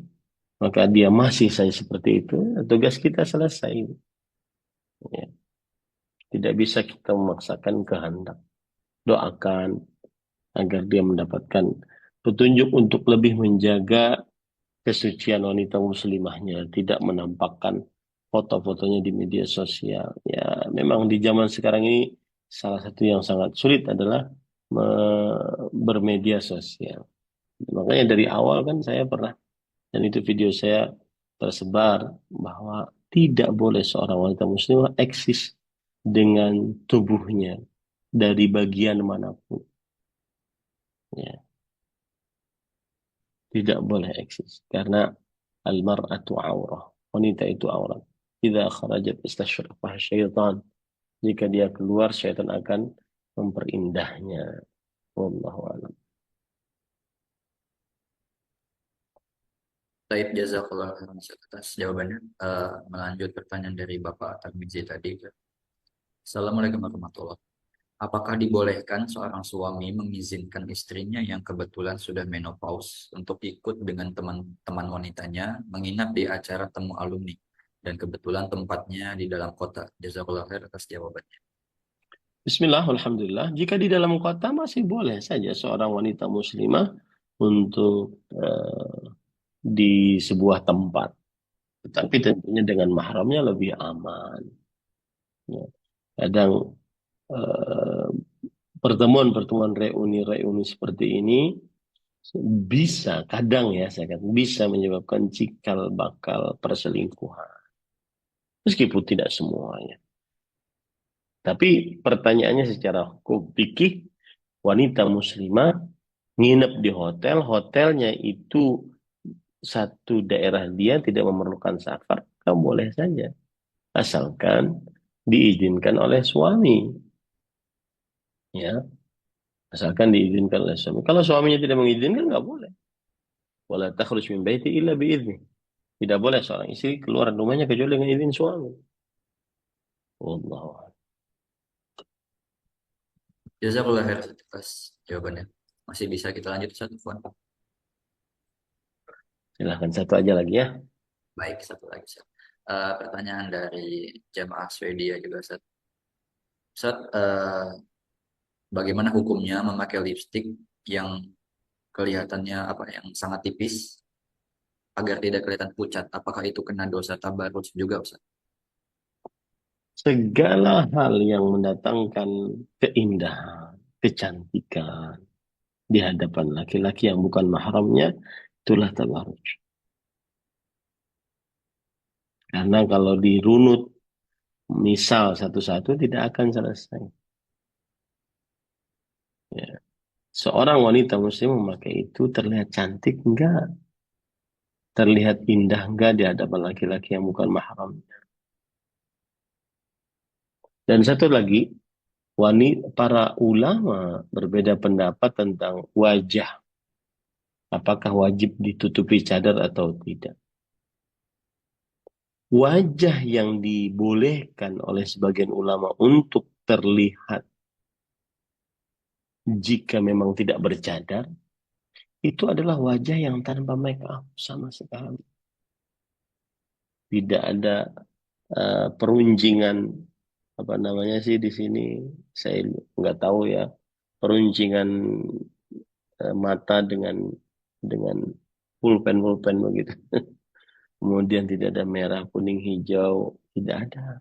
maka dia masih saja seperti itu, tugas kita selesai. Ya. Tidak bisa kita memaksakan kehendak. Doakan agar dia mendapatkan petunjuk untuk lebih menjaga kesucian wanita muslimahnya, tidak menampakkan foto-fotonya di media sosial. Ya, memang di zaman sekarang ini salah satu yang sangat sulit adalah bermedia sosial. Makanya dari awal kan saya pernah, dan itu video saya tersebar, bahwa tidak boleh seorang wanita muslimah eksis dengan tubuhnya dari bagian manapun. Ya, tidak boleh eksis karena al-mar'atu aurah, wanita itu aurat. Idza kharajat istashrafaha syaitan, jika dia keluar syaitan akan memperindahnya. Wallahu a'lam. Baik, jazakallah khairan atas jawabannya. Melanjut pertanyaan dari Bapak Tarmizi tadi. Assalamualaikum warahmatullahi wabarakatuh. Apakah dibolehkan seorang suami mengizinkan istrinya yang kebetulan sudah menopause untuk ikut dengan teman-teman wanitanya menginap di acara temu alumni dan kebetulan tempatnya di dalam kota? Jazakallah khair atas jawabannya. Bismillah, alhamdulillah. Jika di dalam kota masih boleh saja seorang wanita muslimah untuk di sebuah tempat. Tetapi tentunya dengan mahramnya lebih aman. Ya. Kadang pertemuan-pertemuan reuni-reuni seperti ini bisa, kadang ya saya katakan, bisa menyebabkan cikal bakal perselingkuhan. Meskipun tidak semuanya. Tapi pertanyaannya secara hukum fikih, wanita muslimah nginep di hotel, hotelnya itu satu daerah dia tidak memerlukan safar, kamu boleh saja. Asalkan diizinkan oleh suami. Ya, asalkan diizinkan oleh suami. Kalau suaminya tidak mengizinkan, nggak boleh. Wala takhruj min baiti illa biizni. Tidak boleh seorang istri keluar rumahnya kecuali dengan izin suami. Wallahu a'lam. Jazakallah khair atas jawabannya. Masih bisa kita lanjut satu Fuan? Silahkan satu aja lagi ya. Baik, satu lagi Ustaz. Pertanyaan dari jamaah Swedia juga Ustaz. Ustaz, bagaimana hukumnya memakai lipstik yang kelihatannya yang sangat tipis agar tidak kelihatan pucat? Apakah itu kena dosa tabarruj juga Ustaz? Segala hal yang mendatangkan keindahan, kecantikan di hadapan laki-laki yang bukan mahramnya, itulah tabarruj. Karena kalau dirunut misal satu-satu tidak akan selesai. Ya. Seorang wanita muslim memakai itu terlihat cantik enggak? Terlihat indah enggak di hadapan laki-laki yang bukan mahramnya? Dan satu lagi, Para ulama berbeda pendapat tentang wajah. Apakah wajib ditutupi cadar atau tidak. Wajah yang dibolehkan oleh sebagian ulama untuk terlihat jika memang tidak bercadar, itu adalah wajah yang tanpa make up sama sekali. Tidak ada peruncingan, apa namanya sih di sini, saya nggak tahu ya, peruncingan mata dengan pulpen begitu. Kemudian tidak ada merah, kuning, hijau, tidak ada.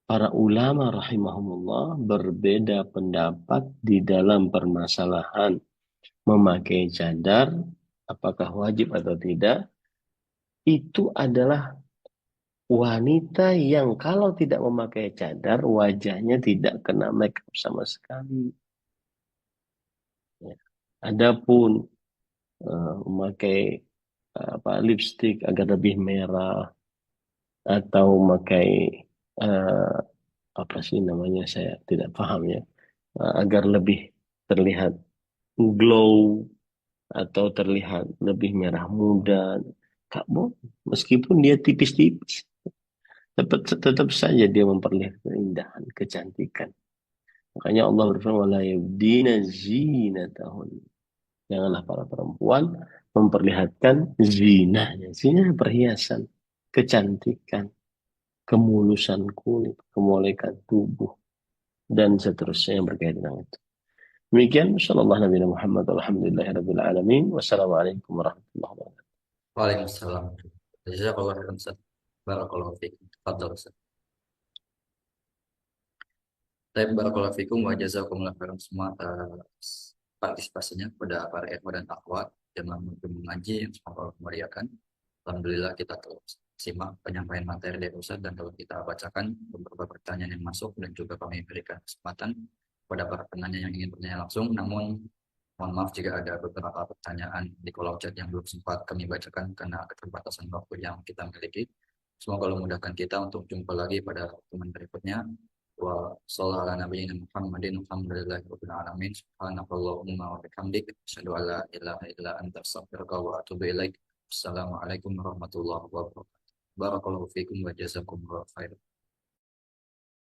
Para ulama rahimahumullah berbeda pendapat di dalam permasalahan memakai cadar, apakah wajib atau tidak. Itu adalah wanita yang kalau tidak memakai cadar, wajahnya tidak kena make up sama sekali. Ya. Adapun memakai lipstik agar lebih merah atau memakai apa sih namanya, saya tidak paham ya, agar lebih terlihat glow atau terlihat lebih merah muda, tak boleh. Meskipun dia tipis-tipis, tetap saja dia memperlihatkan keindahan, kecantikan. Makanya Allah berfirman, wala yubdina zinatahun. Janganlah para perempuan memperlihatkan zinahnya. Zinah perhiasan, kecantikan, kemulusan kulit, kemolekan tubuh, dan seterusnya yang berkaitan dengan itu. Demikian, sallallahu Nabi Muhammad, alhamdulillahirabbil alamin, wassalamualaikum warahmatullahi wabarakatuh. Waalaikumsalam. Jazakallah khairan Ustaz. Barakallahu fikum. Tafadhal Ustaz. Baik, barakallahu fikum wa jazakumullah khairan semua atas partisipasinya kepada para ikhwan dan akhwat yang mengaji yang semoga memeriahkan. Alhamdulillah kita telah simak penyampaian materi dari Ustaz, dan kalau kita bacakan beberapa pertanyaan yang masuk, dan juga kami berikan kesempatan kepada para penanya yang ingin bertanya langsung. Namun mohon maaf jika ada beberapa pertanyaan di kolom chat yang belum sempat kami bacakan karena keterbatasan waktu yang kita miliki. Semoga Allah memudahkan kita untuk jumpa lagi pada pertemuan berikutnya. Wa sallallahu ala nabiyina Muhammadin alhamdulillahirabbil alamin. Subhanakallahumma wa bihamdik asyhadu an la ilaha illa anta astaghfiruka wa atubu ilaik. Assalamualaikum warahmatullahi wabarakatuh. Barakallahu fikum wa jazakumullahu khairan.